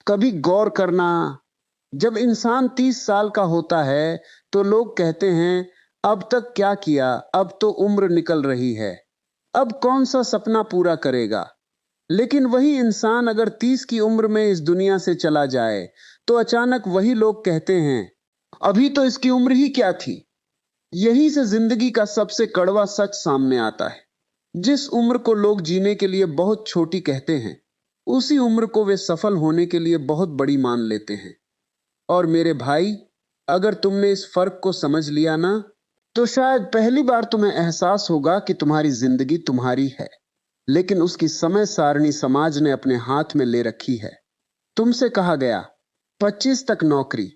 कभी गौर करना, जब इंसान 30 साल का होता है तो लोग कहते हैं अब तक क्या किया, अब तो उम्र निकल रही है, अब कौन सा सपना पूरा करेगा। लेकिन वही इंसान अगर 30 की उम्र में इस दुनिया से चला जाए तो अचानक वही लोग कहते हैं अभी तो इसकी उम्र ही क्या थी। यही से जिंदगी का सबसे कड़वा सच सामने आता है। जिस उम्र को लोग जीने के लिए बहुत छोटी कहते हैं, उसी उम्र को वे सफल होने के लिए बहुत बड़ी मान लेते हैं। और मेरे भाई, अगर तुमने इस फर्क को समझ लिया ना, तो शायद पहली बार तुम्हें एहसास होगा कि तुम्हारी जिंदगी तुम्हारी है, लेकिन उसकी समय सारणी समाज ने अपने हाथ में ले रखी है। तुमसे कहा गया 25 तक नौकरी,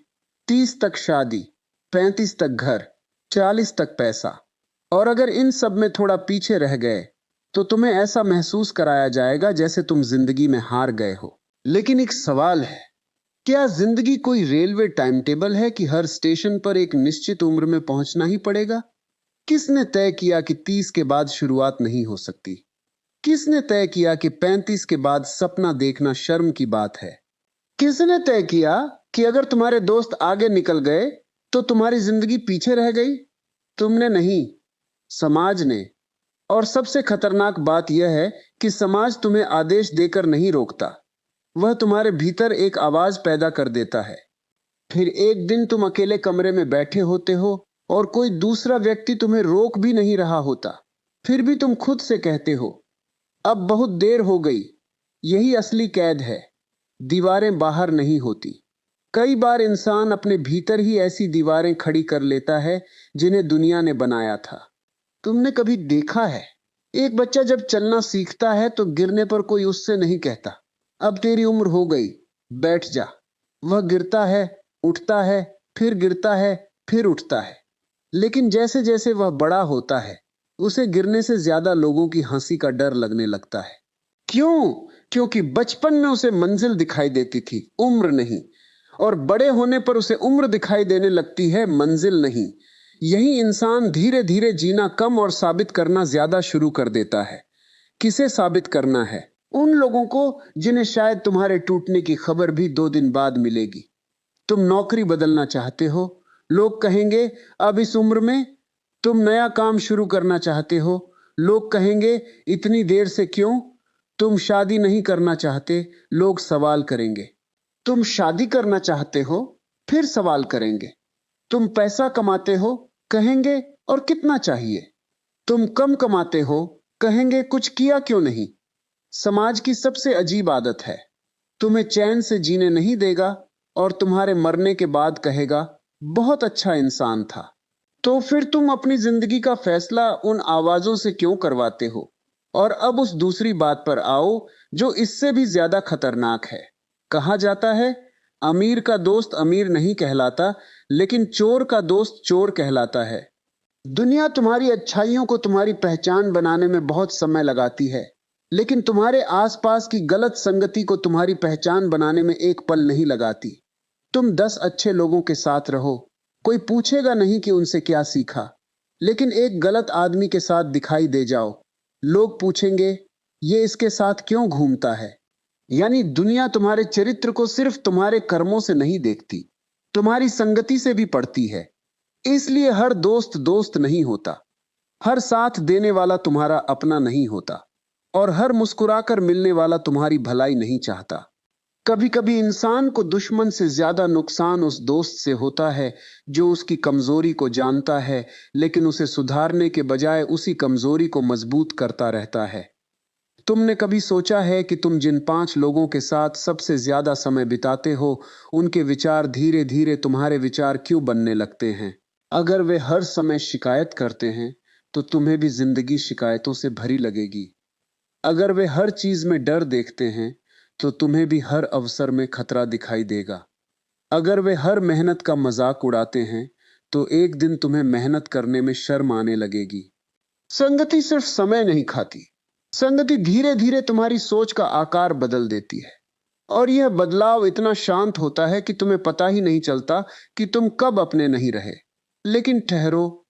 30 तक शादी, 35 तक घर, 40 तक पैसा। और अगर इन सब में थोड़ा पीछे रह गए तो तुम्हें ऐसा महसूस कराया जाएगा जैसे तुम जिंदगी में हार गए हो। लेकिन एक सवाल है, क्या जिंदगी कोई रेलवे टाइम टेबल है कि हर स्टेशन पर एक निश्चित उम्र में पहुंचना ही पड़ेगा? किसने तय किया कि 30 के बाद शुरुआत नहीं हो सकती? किसने तय किया कि 35 के बाद सपना देखना शर्म की बात है? किसने तय किया कि अगर तुम्हारे दोस्त आगे निकल गए तो तुम्हारी जिंदगी पीछे रह गई? तुमने नहीं, समाज ने। और सबसे खतरनाक बात यह है कि समाज तुम्हें आदेश देकर नहीं रोकता, वह तुम्हारे भीतर एक आवाज पैदा कर देता है। फिर एक दिन तुम अकेले कमरे में बैठे होते हो और कोई दूसरा व्यक्ति तुम्हें रोक भी नहीं रहा होता, फिर भी तुम खुद से कहते हो अब बहुत देर हो गई। यही असली कैद है, दीवारें बाहर नहीं होती। कई बार इंसान अपने भीतर ही ऐसी दीवारें खड़ी कर लेता है जिन्हें दुनिया ने बनाया था। तुमने कभी देखा है, एक बच्चा जब चलना सीखता है तो गिरने पर कोई उससे नहीं कहता अब तेरी उम्र हो गई, बैठ जा। वह गिरता है, उठता है, फिर गिरता है, फिर उठता है। लेकिन जैसे जैसे वह बड़ा होता है, उसे गिरने से ज्यादा लोगों की हंसी का डर लगने लगता है। क्यों? क्योंकि बचपन में उसे मंजिल दिखाई देती थी, उम्र नहीं। और बड़े होने पर उसे उम्र दिखाई देने लगती है, मंजिल नहीं। यही इंसान धीरे धीरे जीना कम और साबित करना ज्यादा शुरू कर देता है। किसे साबित करना है? उन लोगों को जिन्हें शायद तुम्हारे टूटने की खबर भी 2 दिन बाद मिलेगी। तुम नौकरी बदलना चाहते हो, लोग कहेंगे अब इस उम्र में। तुम नया काम शुरू करना चाहते हो, लोग कहेंगे इतनी देर से क्यों। तुम शादी नहीं करना चाहते, लोग सवाल करेंगे। तुम शादी करना चाहते हो, फिर सवाल करेंगे। तुम पैसा कमाते हो, कहेंगे और कितना चाहिए। तुम कम कमाते हो, कहेंगे कुछ किया क्यों नहीं। समाज की सबसे अजीब आदत है, तुम्हें चैन से जीने नहीं देगा और तुम्हारे मरने के बाद कहेगा बहुत अच्छा इंसान था। तो फिर तुम अपनी जिंदगी का फैसला उन आवाजों से क्यों करवाते हो? और अब उस दूसरी बात पर आओ जो इससे भी ज्यादा खतरनाक है। कहा जाता है अमीर का दोस्त अमीर नहीं कहलाता, लेकिन चोर का दोस्त चोर कहलाता है। दुनिया तुम्हारी अच्छाइयों को तुम्हारी पहचान बनाने में बहुत समय लगाती है, लेकिन तुम्हारे आसपास की गलत संगति को तुम्हारी पहचान बनाने में एक पल नहीं लगाती। तुम 10 अच्छे लोगों के साथ रहो, कोई पूछेगा नहीं कि उनसे क्या सीखा। लेकिन एक गलत आदमी के साथ दिखाई दे जाओ, लोग पूछेंगे ये इसके साथ क्यों घूमता है। यानी दुनिया तुम्हारे चरित्र को सिर्फ तुम्हारे कर्मों से नहीं देखती, तुम्हारी संगति से भी पढ़ती है। इसलिए हर दोस्त दोस्त नहीं होता, हर साथ देने वाला तुम्हारा अपना नहीं होता, और हर मुस्कुराकर मिलने वाला तुम्हारी भलाई नहीं चाहता। कभी कभी इंसान को दुश्मन से ज्यादा नुकसान उस दोस्त से होता है जो उसकी कमजोरी को जानता है, लेकिन उसे सुधारने के बजाय उसी कमजोरी को मजबूत करता रहता है। तुमने कभी सोचा है कि तुम जिन 5 लोगों के साथ सबसे ज्यादा समय बिताते हो, उनके विचार धीरे धीरे तुम्हारे विचार क्यों बनने लगते हैं? अगर वे हर समय शिकायत करते हैं तो तुम्हें भी जिंदगी शिकायतों से भरी लगेगी। अगर वे हर चीज में डर देखते हैं तो तुम्हें भी हर अवसर में खतरा दिखाई देगा। अगर वे हर मेहनत का मजाक उड़ाते हैं तो एक दिन तुम्हें मेहनत करने में शर्म आने लगेगी। संगति सिर्फ समय नहीं खाती, संगति धीरे धीरे तुम्हारी सोच का आकार बदल देती है। और यह बदलाव इतना शांत होता है कि तुम्हें पता ही नहीं चलता कि तुम कब अपने नहीं रहे। लेकिन ठहरो,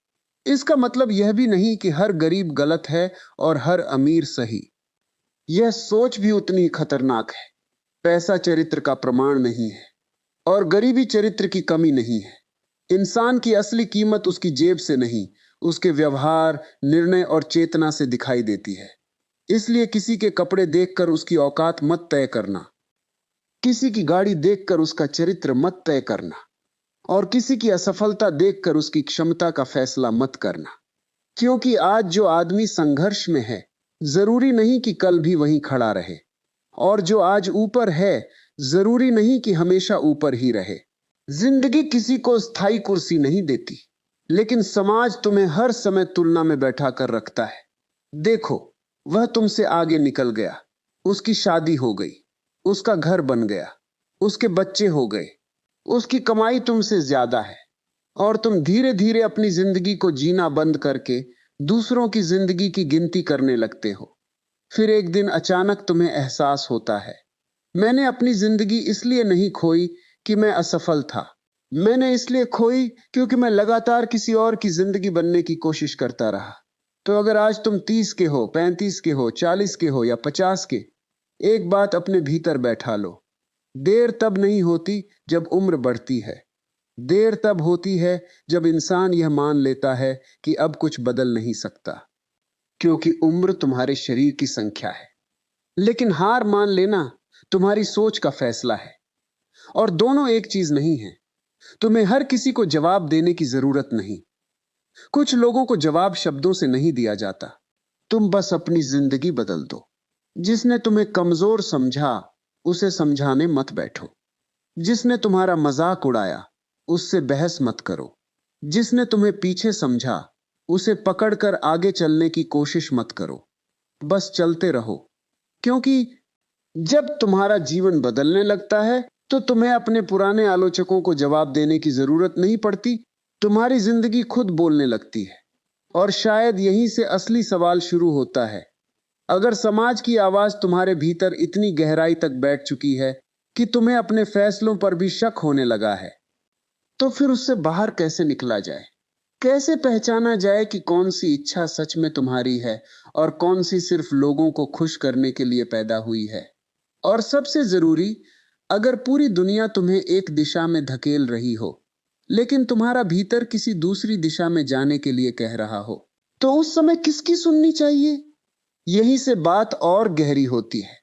इसका मतलब यह भी नहीं कि हर गरीब गलत है और हर अमीर सही। यह सोच भी उतनी ही खतरनाक है। पैसा चरित्र का प्रमाण नहीं है और गरीबी चरित्र की कमी नहीं है। इंसान की असली कीमत उसकी जेब से नहीं, उसके व्यवहार, निर्णय और चेतना से दिखाई देती है। इसलिए किसी के कपड़े देखकर उसकी औकात मत तय करना, किसी की गाड़ी देखकर उसका चरित्र मत तय करना और किसी की असफलता देखकर उसकी क्षमता का फैसला मत करना। क्योंकि आज जो आदमी संघर्ष में है, जरूरी नहीं कि कल भी वहीं खड़ा रहे, और जो आज ऊपर है, जरूरी नहीं कि हमेशा ऊपर ही रहे। जिंदगी किसी को स्थायी कुर्सी नहीं देती, लेकिन समाज तुम्हें हर समय तुलना में बैठा कर रखता है। देखो, वह तुमसे आगे निकल गया, उसकी शादी हो गई, उसका घर बन गया, उसके बच्चे हो गए, उसकी कमाई तुमसे ज्यादा है, और तुम धीरे धीरे अपनी जिंदगी को जीना बंद करके दूसरों की जिंदगी की गिनती करने लगते हो। फिर एक दिन अचानक तुम्हें एहसास होता है, मैंने अपनी जिंदगी इसलिए नहीं खोई कि मैं असफल था, मैंने इसलिए खोई क्योंकि मैं लगातार किसी और की जिंदगी बनने की कोशिश करता रहा। तो अगर आज तुम 30 के हो, 35 के हो, 40 के हो या 50 के, एक बात अपने भीतर बैठा लो, देर तब नहीं होती जब उम्र बढ़ती है, देर तब होती है जब इंसान यह मान लेता है कि अब कुछ बदल नहीं सकता। क्योंकि उम्र तुम्हारे शरीर की संख्या है, लेकिन हार मान लेना तुम्हारी सोच का फैसला है, और दोनों एक चीज नहीं है। तुम्हें हर किसी को जवाब देने की जरूरत नहीं। कुछ लोगों को जवाब शब्दों से नहीं दिया जाता, तुम बस अपनी जिंदगी बदल दो। जिसने तुम्हें कमजोर समझा, उसे समझाने मत बैठो। जिसने तुम्हारा मजाक उड़ाया, उससे बहस मत करो। जिसने तुम्हें पीछे समझा, उसे पकड़कर आगे चलने की कोशिश मत करो। बस चलते रहो, क्योंकि जब तुम्हारा जीवन बदलने लगता है तो तुम्हें अपने पुराने आलोचकों को जवाब देने की जरूरत नहीं पड़ती। तुम्हारी जिंदगी खुद बोलने लगती है, और शायद यहीं से असली सवाल शुरू होता है। अगर समाज की आवाज तुम्हारे भीतर इतनी गहराई तक बैठ चुकी है कि तुम्हें अपने फैसलों पर भी शक होने लगा है, तो फिर उससे बाहर कैसे निकला जाए? कैसे पहचाना जाए कि कौन सी इच्छा सच में तुम्हारी है और कौन सी सिर्फ लोगों को खुश करने के लिए पैदा हुई है? और सबसे जरूरी, अगर पूरी दुनिया तुम्हें एक दिशा में धकेल रही हो, लेकिन तुम्हारा भीतर किसी दूसरी दिशा में जाने के लिए कह रहा हो, तो उस समय किसकी सुननी चाहिए? यहीं से बात और गहरी होती है,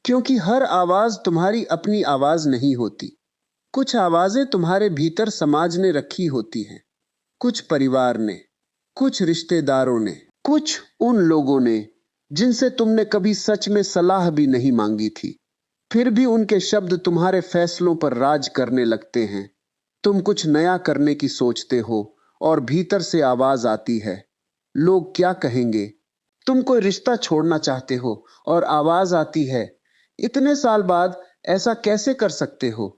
क्योंकि हर आवाज तुम्हारी अपनी आवाज नहीं होती। कुछ आवाजें तुम्हारे भीतर समाज ने रखी होती हैं, कुछ परिवार ने, कुछ रिश्तेदारों ने, कुछ उन लोगों ने जिनसे तुमने कभी सच में सलाह भी नहीं मांगी थी। फिर भी उनके शब्द तुम्हारे फैसलों पर राज करने लगते हैं। तुम कुछ नया करने की सोचते हो और भीतर से आवाज आती है, लोग क्या कहेंगे? तुम कोई रिश्ता छोड़ना चाहते हो और आवाज आती है, इतने साल बाद ऐसा कैसे कर सकते हो?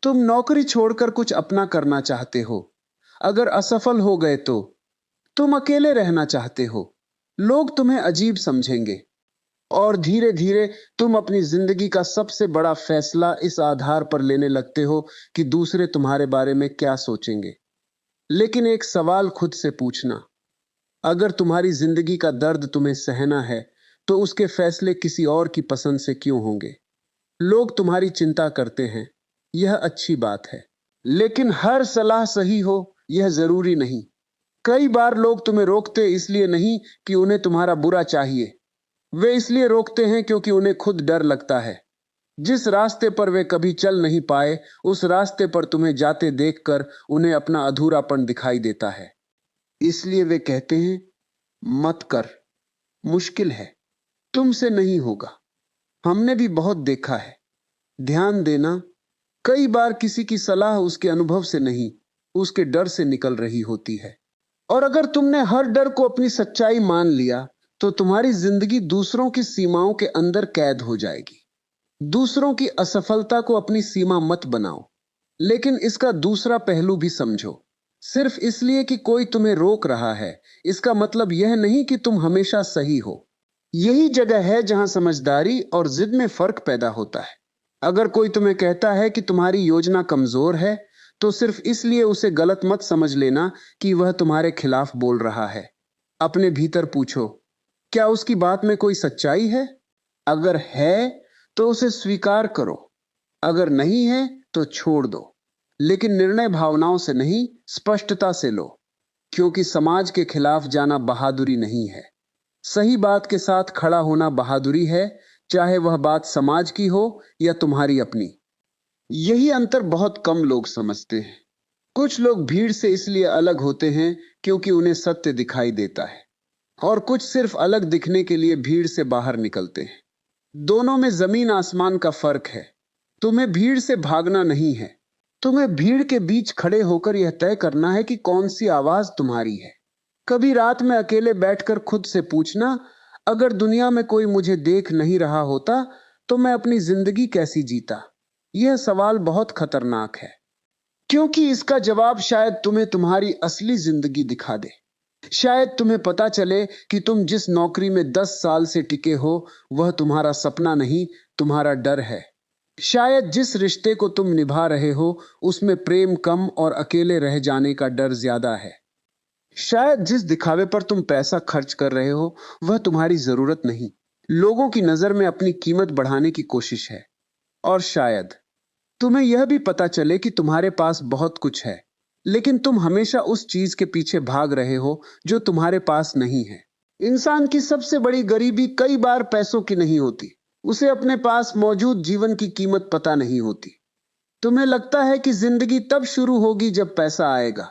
तुम नौकरी छोड़कर कुछ अपना करना चाहते हो, अगर असफल हो गए तो? तुम अकेले रहना चाहते हो, लोग तुम्हें अजीब समझेंगे। और धीरे धीरे तुम अपनी जिंदगी का सबसे बड़ा फैसला इस आधार पर लेने लगते हो कि दूसरे तुम्हारे बारे में क्या सोचेंगे। लेकिन एक सवाल खुद से पूछना, अगर तुम्हारी जिंदगी का दर्द तुम्हें सहना है, तो उसके फैसले किसी और की पसंद से क्यों होंगे? लोग तुम्हारी चिंता करते हैं, यह अच्छी बात है, लेकिन हर सलाह सही हो यह जरूरी नहीं। कई बार लोग तुम्हें रोकते इसलिए नहीं कि उन्हें तुम्हारा बुरा चाहिए, वे इसलिए रोकते हैं क्योंकि उन्हें खुद डर लगता है। जिस रास्ते पर वे कभी चल नहीं पाए, उस रास्ते पर तुम्हें जाते देखकर उन्हें अपना अधूरापन दिखाई देता है। इसलिए वे कहते हैं, मत कर, मुश्किल है, तुमसे नहीं होगा। हमने भी बहुत देखा है। ध्यान देना, कई बार किसी की सलाह उसके अनुभव से नहीं, उसके डर से निकल रही होती है। और अगर तुमने हर डर को अपनी सच्चाई मान लिया, तो तुम्हारी जिंदगी दूसरों की सीमाओं के अंदर कैद हो जाएगी। दूसरों की असफलता को अपनी सीमा मत बनाओ, लेकिन इसका दूसरा पहलू भी समझो। सिर्फ इसलिए कि कोई तुम्हें रोक रहा है, इसका मतलब यह नहीं कि तुम हमेशा सही हो। यही जगह है जहां समझदारी और जिद में फर्क पैदा होता है। अगर कोई तुम्हें कहता है कि तुम्हारी योजना कमजोर है, तो सिर्फ इसलिए उसे गलत मत समझ लेना कि वह तुम्हारे खिलाफ बोल रहा है। अपने भीतर पूछो, क्या उसकी बात में कोई सच्चाई है? अगर है, तो उसे स्वीकार करो। अगर नहीं है तो छोड़ दो, लेकिन निर्णय भावनाओं से नहीं, स्पष्टता से लो, क्योंकि समाज के खिलाफ जाना बहादुरी नहीं है। सही बात के साथ खड़ा होना बहादुरी है, चाहे वह बात समाज की हो या तुम्हारी अपनी। यही अंतर बहुत कम लोग समझते हैं। कुछ लोग भीड़ से इसलिए अलग होते हैं क्योंकि उन्हें सत्य दिखाई देता है, और कुछ सिर्फ अलग दिखने के लिए भीड़ से बाहर निकलते हैं। दोनों में जमीन आसमान का फर्क है। तुम्हें भीड़ से भागना नहीं है, तुम्हें भीड़ के बीच खड़े होकर यह तय करना है कि कौन सी आवाज तुम्हारी है। कभी रात में अकेले बैठकर खुद से पूछना, अगर दुनिया में कोई मुझे देख नहीं रहा होता तो मैं अपनी जिंदगी कैसी जीता। यह सवाल बहुत खतरनाक है, क्योंकि इसका जवाब शायद तुम्हें तुम्हारी असली जिंदगी दिखा दे। शायद तुम्हें पता चले कि तुम जिस नौकरी में 10 साल से टिके हो वह तुम्हारा सपना नहीं, तुम्हारा डर है। शायद जिस रिश्ते को तुम निभा रहे हो उसमें प्रेम कम और अकेले रह जाने का डर ज्यादा है। शायद जिस दिखावे पर तुम पैसा खर्च कर रहे हो वह तुम्हारी जरूरत नहीं, लोगों की नजर में अपनी कीमत बढ़ाने की कोशिश है। और शायद तुम्हें यह भी पता चले कि तुम्हारे पास बहुत कुछ है, लेकिन तुम हमेशा उस चीज के पीछे भाग रहे हो जो तुम्हारे पास नहीं है। इंसान की सबसे बड़ी गरीबी कई बार पैसों की नहीं होती, उसे अपने पास मौजूद जीवन की कीमत पता नहीं होती। तुम्हें लगता है कि जिंदगी तब शुरू होगी जब पैसा आएगा,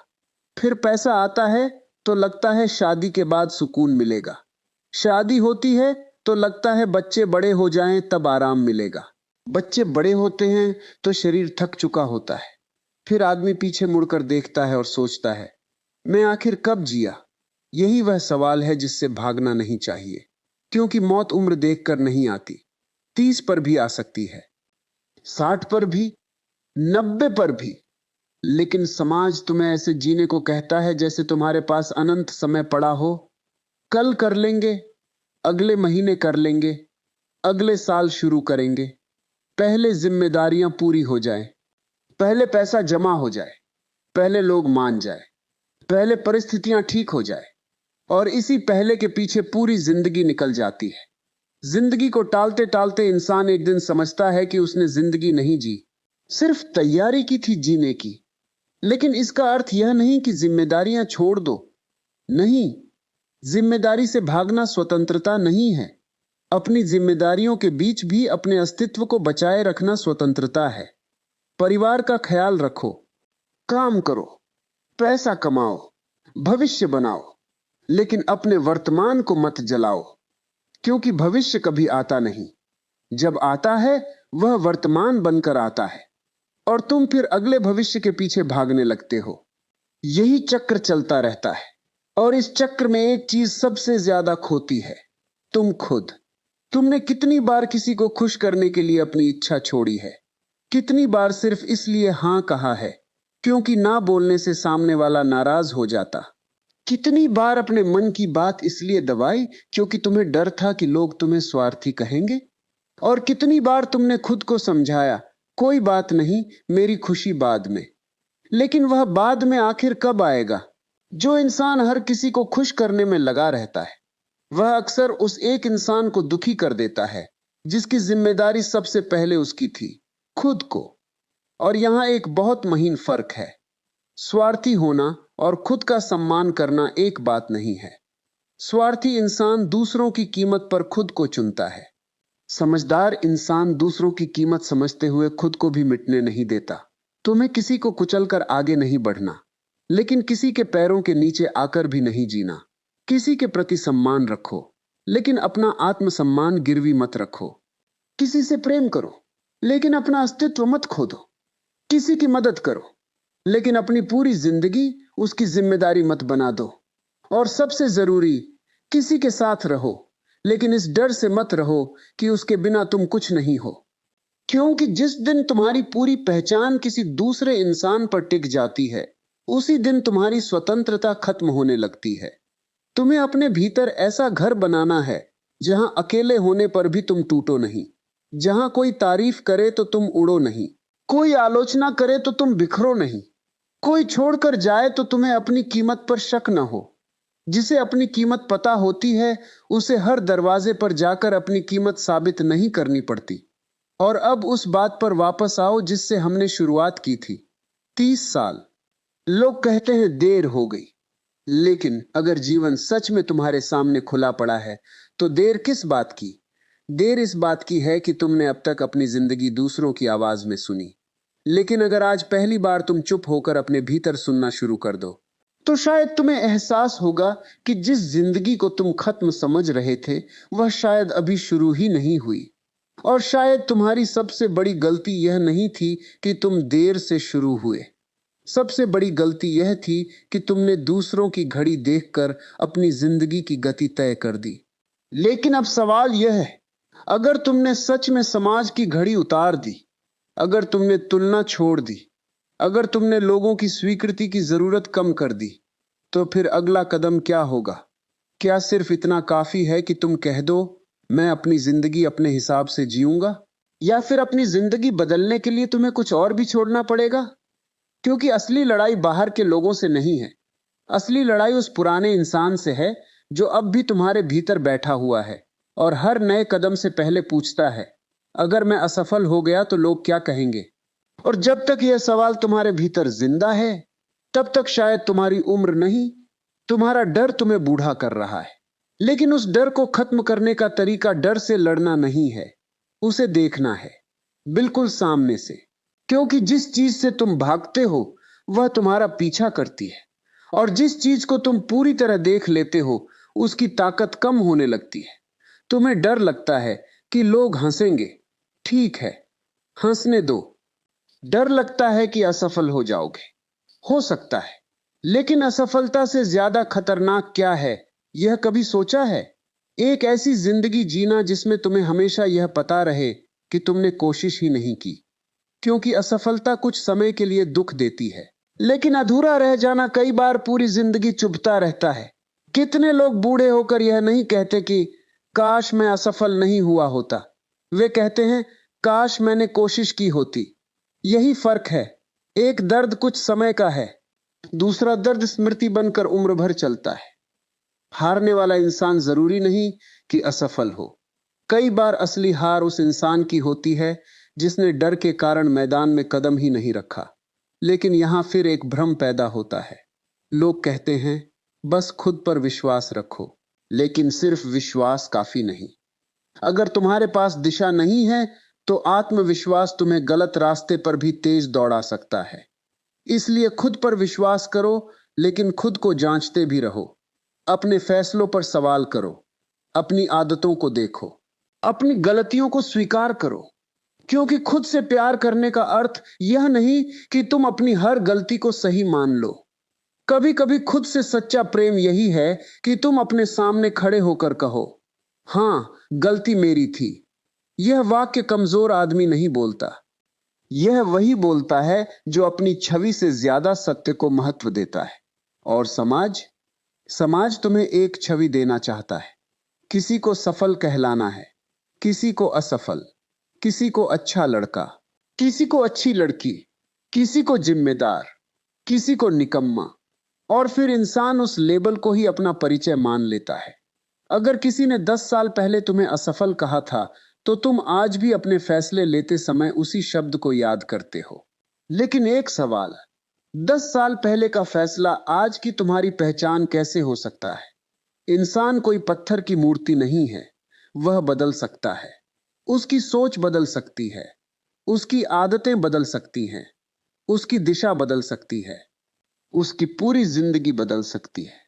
फिर पैसा आता है तो लगता है शादी के बाद सुकून मिलेगा। शादी होती है तो लगता है बच्चे बड़े हो जाएं तब आराम मिलेगा। बच्चे बड़े होते हैं तो शरीर थक चुका होता है। फिर आदमी पीछे मुड़कर देखता है और सोचता है, मैं आखिर कब जिया। यही वह सवाल है जिससे भागना नहीं चाहिए, क्योंकि मौत उम्र देखकर नहीं आती। 30 पर भी आ सकती है, 60 पर भी, 90 पर भी। लेकिन समाज तुम्हें ऐसे जीने को कहता है जैसे तुम्हारे पास अनंत समय पड़ा हो। कल कर लेंगे, अगले महीने कर लेंगे, अगले साल शुरू करेंगे। पहले जिम्मेदारियां पूरी हो जाए, पहले पैसा जमा हो जाए, पहले लोग मान जाए, पहले परिस्थितियां ठीक हो जाए। और इसी पहले के पीछे पूरी जिंदगी निकल जाती है। जिंदगी को टालते टालते इंसान एक दिन समझता है कि उसने जिंदगी नहीं जी, सिर्फ तैयारी की थी जीने की। लेकिन इसका अर्थ यह नहीं कि जिम्मेदारियां छोड़ दो। नहीं, जिम्मेदारी से भागना स्वतंत्रता नहीं है। अपनी जिम्मेदारियों के बीच भी अपने अस्तित्व को बचाए रखना स्वतंत्रता है। परिवार का ख्याल रखो, काम करो, पैसा कमाओ, भविष्य बनाओ, लेकिन अपने वर्तमान को मत जलाओ, क्योंकि भविष्य कभी आता नहीं। जब आता है वह वर्तमान बनकर आता है, और तुम फिर अगले भविष्य के पीछे भागने लगते हो। यही चक्र चलता रहता है, और इस चक्र में एक चीज सबसे ज्यादा खोती है, तुम खुद। तुमने कितनी बार किसी को खुश करने के लिए अपनी इच्छा छोड़ी है? कितनी बार सिर्फ इसलिए हां कहा है क्योंकि ना बोलने से सामने वाला नाराज हो जाता? कितनी बार अपने मन की बात इसलिए दबाई क्योंकि तुम्हें डर था कि लोग तुम्हें स्वार्थी कहेंगे? और कितनी बार तुमने खुद को समझाया, कोई बात नहीं, मेरी खुशी बाद में। लेकिन वह बाद में आखिर कब आएगा? जो इंसान हर किसी को खुश करने में लगा रहता है वह अक्सर उस एक इंसान को दुखी कर देता है जिसकी जिम्मेदारी सबसे पहले उसकी थी, खुद को। और यहां एक बहुत महीन फर्क है। स्वार्थी होना और खुद का सम्मान करना एक बात नहीं है। स्वार्थी इंसान दूसरों की कीमत पर खुद को चुनता है। समझदार इंसान दूसरों की कीमत समझते हुए खुद को भी मिटने नहीं देता। तुम्हें किसी को कुचलकर आगे नहीं बढ़ना, लेकिन किसी के पैरों के नीचे आकर भी नहीं जीना। किसी के प्रति सम्मान रखो, लेकिन अपना आत्मसम्मान गिरवी मत रखो। किसी से प्रेम करो, लेकिन अपना अस्तित्व मत खो दो। किसी की मदद करो, लेकिन अपनी पूरी जिंदगी उसकी जिम्मेदारी मत बना दो। और सबसे जरूरी, किसी के साथ रहो, लेकिन इस डर से मत रहो कि उसके बिना तुम कुछ नहीं हो। क्योंकि जिस दिन तुम्हारी पूरी पहचान किसी दूसरे इंसान पर टिक जाती है, उसी दिन तुम्हारी स्वतंत्रता खत्म होने लगती है। तुम्हें अपने भीतर ऐसा घर बनाना है जहां अकेले होने पर भी तुम टूटो नहीं, जहां कोई तारीफ करे तो तुम उड़ो नहीं, कोई आलोचना करे तो तुम बिखरो नहीं, कोई छोड़कर जाए तो तुम्हें अपनी कीमत पर शक न हो। जिसे अपनी कीमत पता होती है उसे हर दरवाजे पर जाकर अपनी कीमत साबित नहीं करनी पड़ती। और अब उस बात पर वापस आओ जिससे हमने शुरुआत की थी। 30 साल। लोग कहते हैं देर हो गई, लेकिन अगर जीवन सच में तुम्हारे सामने खुला पड़ा है तो देर किस बात की? देर इस बात की है कि तुमने अब तक अपनी जिंदगी दूसरों की आवाज में सुनी, लेकिन अगर आज पहली बार तुम चुप होकर अपने भीतर सुनना शुरू कर दो तो शायद तुम्हें एहसास होगा कि जिस जिंदगी को तुम खत्म समझ रहे थे वह शायद अभी शुरू ही नहीं हुई। और शायद तुम्हारी सबसे बड़ी गलती यह नहीं थी कि तुम देर से शुरू हुए। सबसे बड़ी गलती यह थी कि तुमने दूसरों की घड़ी देखकर अपनी जिंदगी की गति तय कर दी। लेकिन अब सवाल यह है, अगर तुमने सच में समाज की घड़ी उतार दी, अगर तुमने तुलना छोड़ दी, अगर तुमने लोगों की स्वीकृति की जरूरत कम कर दी, तो फिर अगला कदम क्या होगा? क्या सिर्फ इतना काफी है कि तुम कह दो मैं अपनी जिंदगी अपने हिसाब से जीऊंगा? या फिर अपनी जिंदगी बदलने के लिए तुम्हें कुछ और भी छोड़ना पड़ेगा? क्योंकि असली लड़ाई बाहर के लोगों से नहीं है। असली लड़ाई उस पुराने इंसान से है जो अब भी तुम्हारे भीतर बैठा हुआ है और हर नए कदम से पहले पूछता है, अगर मैं असफल हो गया तो लोग क्या कहेंगे? और जब तक यह सवाल तुम्हारे भीतर जिंदा है, तब तक शायद तुम्हारी उम्र नहीं, तुम्हारा डर तुम्हें बूढ़ा कर रहा है। लेकिन उस डर को खत्म करने का तरीका डर से लड़ना नहीं है, उसे देखना है, बिल्कुल सामने से। क्योंकि जिस चीज से तुम भागते हो वह तुम्हारा पीछा करती है, और जिस चीज को तुम पूरी तरह देख लेते हो उसकी ताकत कम होने लगती है। तुम्हें डर लगता है कि लोग हंसेंगे। ठीक है, हंसने दो। डर लगता है कि असफल हो जाओगे। हो सकता है, लेकिन असफलता से ज्यादा खतरनाक क्या है, यह कभी सोचा है? एक ऐसी जिंदगी जीना जिसमें तुम्हें हमेशा यह पता रहे कि तुमने कोशिश ही नहीं की। क्योंकि असफलता कुछ समय के लिए दुख देती है, लेकिन अधूरा रह जाना कई बार पूरी जिंदगी चुभता रहता है। कितने लोग बूढ़े होकर यह नहीं कहते कि काश मैं असफल नहीं हुआ होता, वे कहते हैं काश मैंने कोशिश की होती। यही फर्क है। एक दर्द कुछ समय का है, दूसरा दर्द स्मृति बनकर उम्र भर चलता है। हारने वाला इंसान जरूरी नहीं कि असफल हो। कई बार असली हार उस इंसान की होती है जिसने डर के कारण मैदान में कदम ही नहीं रखा। लेकिन यहां फिर एक भ्रम पैदा होता है। लोग कहते हैं बस खुद पर विश्वास रखो, लेकिन सिर्फ विश्वास काफी नहीं। अगर तुम्हारे पास दिशा नहीं है तो आत्मविश्वास तुम्हें गलत रास्ते पर भी तेज दौड़ा सकता है। इसलिए खुद पर विश्वास करो, लेकिन खुद को जांचते भी रहो। अपने फैसलों पर सवाल करो, अपनी आदतों को देखो, अपनी गलतियों को स्वीकार करो। क्योंकि खुद से प्यार करने का अर्थ यह नहीं कि तुम अपनी हर गलती को सही मान लो। कभी कभी खुद से सच्चा प्रेम यही है कि तुम अपने सामने खड़े होकर कहो, हां, गलती मेरी थी। यह वाक्य कमजोर आदमी नहीं बोलता, यह वही बोलता है जो अपनी छवि से ज्यादा सत्य को महत्व देता है। और समाज समाज तुम्हें एक छवि देना चाहता है। किसी को सफल कहलाना है, किसी को असफल, किसी को अच्छा लड़का, किसी को अच्छी लड़की, किसी को जिम्मेदार, किसी को निकम्मा। और फिर इंसान उस लेबल को ही अपना परिचय मान लेता है। अगर किसी ने 10 साल पहले तुम्हें असफल कहा था तो तुम आज भी अपने फैसले लेते समय उसी शब्द को याद करते हो। लेकिन एक सवाल, 10 साल पहले का फैसला आज की तुम्हारी पहचान कैसे हो सकता है? इंसान कोई पत्थर की मूर्ति नहीं है। वह बदल सकता है, उसकी सोच बदल सकती है, उसकी आदतें बदल सकती हैं, उसकी दिशा बदल सकती है, उसकी पूरी जिंदगी बदल सकती है।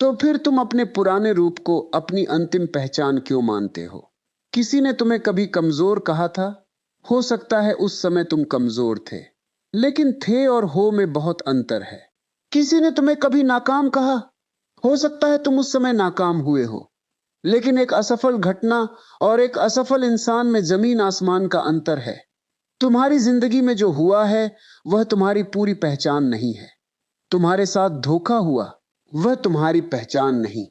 तो फिर तुम अपने पुराने रूप को अपनी अंतिम पहचान क्यों मानते हो? किसी ने तुम्हें कभी कमजोर कहा था? हो सकता है उस समय तुम कमजोर थे, लेकिन थे और हो में बहुत अंतर है। किसी ने तुम्हें कभी नाकाम कहा? हो सकता है तुम उस समय नाकाम हुए हो, लेकिन एक असफल घटना और एक असफल इंसान में जमीन आसमान का अंतर है। तुम्हारी जिंदगी में जो हुआ है वह तुम्हारी पूरी पहचान नहीं है। तुम्हारे साथ धोखा हुआ, वह तुम्हारी पहचान नहीं।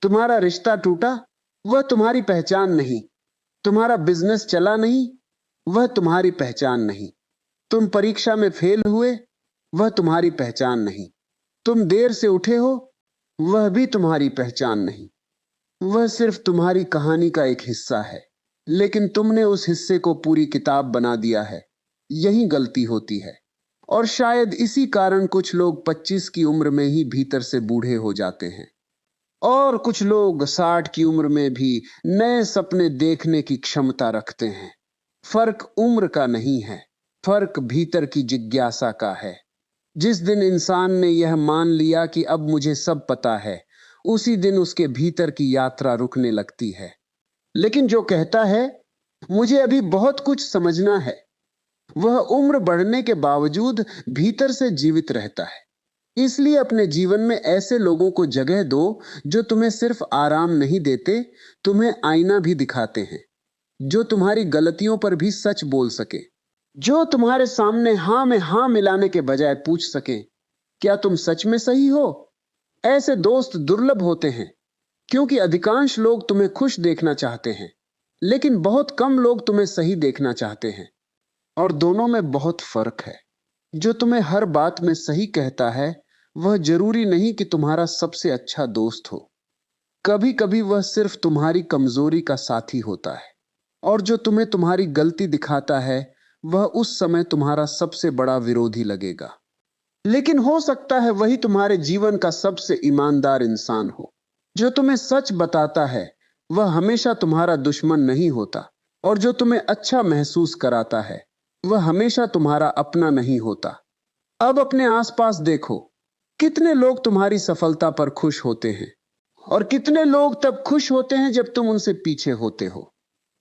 तुम्हारा रिश्ता टूटा, वह तुम्हारी पहचान नहीं। तुम्हारा बिजनेस चला नहीं, वह तुम्हारी पहचान नहीं। तुम परीक्षा में फेल हुए, वह तुम्हारी पहचान नहीं। तुम देर से उठे हो, वह भी तुम्हारी पहचान नहीं। वह सिर्फ तुम्हारी कहानी का एक हिस्सा है। लेकिन तुमने उस हिस्से को पूरी किताब बना दिया है। यही गलती होती है। और शायद इसी कारण कुछ लोग 25 की उम्र में ही भीतर से बूढ़े हो जाते हैं, और कुछ लोग 60 की उम्र में भी नए सपने देखने की क्षमता रखते हैं। फर्क उम्र का नहीं है, फर्क भीतर की जिज्ञासा का है। जिस दिन इंसान ने यह मान लिया कि अब मुझे सब पता है, उसी दिन उसके भीतर की यात्रा रुकने लगती है। लेकिन जो कहता है मुझे अभी बहुत कुछ समझना है, वह उम्र बढ़ने के बावजूद भीतर से जीवित रहता है। इसलिए अपने जीवन में ऐसे लोगों को जगह दो जो तुम्हें सिर्फ आराम नहीं देते, तुम्हें आईना भी दिखाते हैं, जो तुम्हारी गलतियों पर भी सच बोल सके, जो तुम्हारे सामने हां में हां मिलाने के बजाय पूछ सके, क्या तुम सच में सही हो? ऐसे दोस्त दुर्लभ होते हैं, क्योंकि अधिकांश लोग तुम्हें खुश देखना चाहते हैं, लेकिन बहुत कम लोग तुम्हें सही देखना चाहते हैं। और दोनों में बहुत फर्क है। जो तुम्हें हर बात में सही कहता है, वह जरूरी नहीं कि तुम्हारा सबसे अच्छा दोस्त हो। कभी कभी वह सिर्फ तुम्हारी कमजोरी का साथी होता है। और जो तुम्हें तुम्हारी गलती दिखाता है, वह उस समय तुम्हारा सबसे बड़ा विरोधी लगेगा। लेकिन हो सकता है वही तुम्हारे जीवन का सबसे ईमानदार इंसान हो। जो तुम्हें सच बताता है, वह हमेशा तुम्हारा दुश्मन नहीं होता। और जो तुम्हें अच्छा महसूस कराता है, वह हमेशा तुम्हारा अपना नहीं होता। अब अपने आसपास देखो, कितने लोग तुम्हारी सफलता पर खुश होते हैं, और कितने लोग तब खुश होते हैं जब तुम उनसे पीछे होते हो।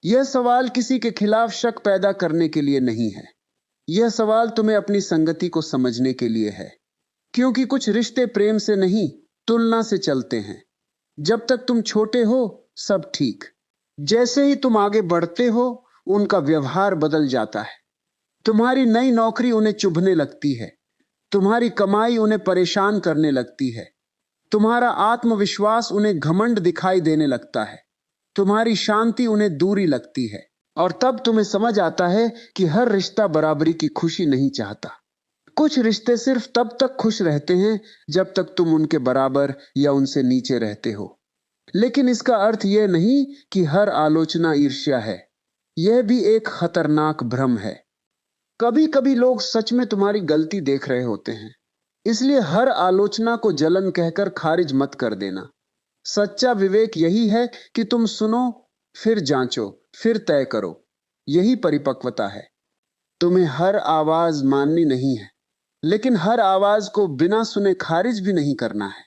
यह सवाल किसी के खिलाफ शक पैदा करने के लिए नहीं है। यह सवाल तुम्हें अपनी संगति को समझने के लिए है, क्योंकि कुछ रिश्ते प्रेम से नहीं, तुलना से चलते हैं। जब तक तुम छोटे हो, सब ठीक। जैसे ही तुम आगे बढ़ते हो, उनका व्यवहार बदल जाता है। तुम्हारी नई नौकरी उन्हें चुभने लगती है, तुम्हारी कमाई उन्हें परेशान करने लगती है, तुम्हारा आत्मविश्वास उन्हें घमंड दिखाई देने लगता है, तुम्हारी शांति उन्हें दूरी लगती है। और तब तुम्हें समझ आता है कि हर रिश्ता बराबरी की खुशी नहीं चाहता। कुछ रिश्ते सिर्फ तब तक खुश रहते हैं जब तक तुम उनके बराबर या उनसे नीचे रहते हो। लेकिन इसका अर्थ यह नहीं कि हर आलोचना ईर्ष्या है। यह भी एक खतरनाक भ्रम है। कभी कभी लोग सच में तुम्हारी गलती देख रहे होते हैं, इसलिए हर आलोचना को जलन कहकर खारिज मत कर देना। सच्चा विवेक यही है कि तुम सुनो, फिर जांचो, फिर तय करो। यही परिपक्वता है। तुम्हें हर आवाज माननी नहीं है, लेकिन हर आवाज को बिना सुने खारिज भी नहीं करना है।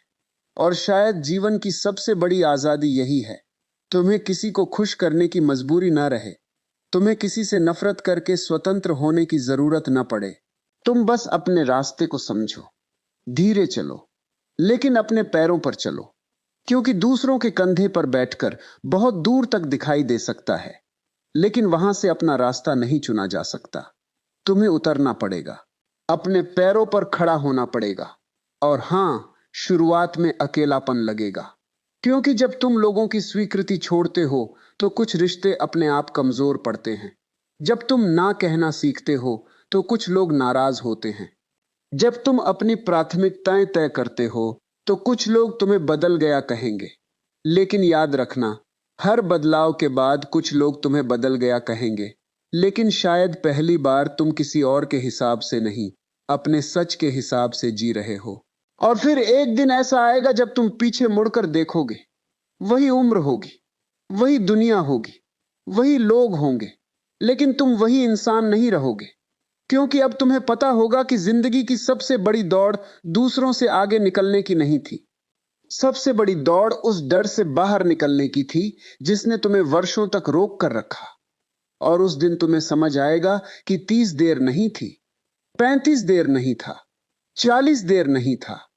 और शायद जीवन की सबसे बड़ी आजादी यही है। तुम्हें किसी को खुश करने की मजबूरी ना रहे। तुम्हें किसी से नफरत करके स्वतंत्र होने की जरूरत ना पड़े। तुम बस अपने रास्ते को समझो, धीरे चलो, लेकिन अपने पैरों पर चलो। क्योंकि दूसरों के कंधे पर बैठकर बहुत दूर तक दिखाई दे सकता है, लेकिन वहां से अपना रास्ता नहीं चुना जा सकता। तुम्हें उतरना पड़ेगा, अपने पैरों पर खड़ा होना पड़ेगा। और हां, शुरुआत में अकेलापन लगेगा, क्योंकि जब तुम लोगों की स्वीकृति छोड़ते हो तो कुछ रिश्ते अपने आप कमजोर पड़ते हैं। जब तुम ना कहना सीखते हो तो कुछ लोग नाराज होते हैं। जब तुम अपनी प्राथमिकताएं तय करते हो तो कुछ लोग तुम्हें बदल गया कहेंगे। लेकिन याद रखना, हर बदलाव के बाद कुछ लोग तुम्हें बदल गया कहेंगे, लेकिन शायद पहली बार तुम किसी और के हिसाब से नहीं, अपने सच के हिसाब से जी रहे हो। और फिर एक दिन ऐसा आएगा जब तुम पीछे मुड़कर देखोगे, वही उम्र होगी, वही दुनिया होगी, वही लोग होंगे, लेकिन तुम वही इंसान नहीं रहोगे। क्योंकि अब तुम्हें पता होगा कि जिंदगी की सबसे बड़ी दौड़ दूसरों से आगे निकलने की नहीं थी। सबसे बड़ी दौड़ उस डर से बाहर निकलने की थी जिसने तुम्हें वर्षों तक रोक कर रखा। और उस दिन तुम्हें समझ आएगा कि 30 देर नहीं थी, 35 देर नहीं था, 40 देर नहीं था।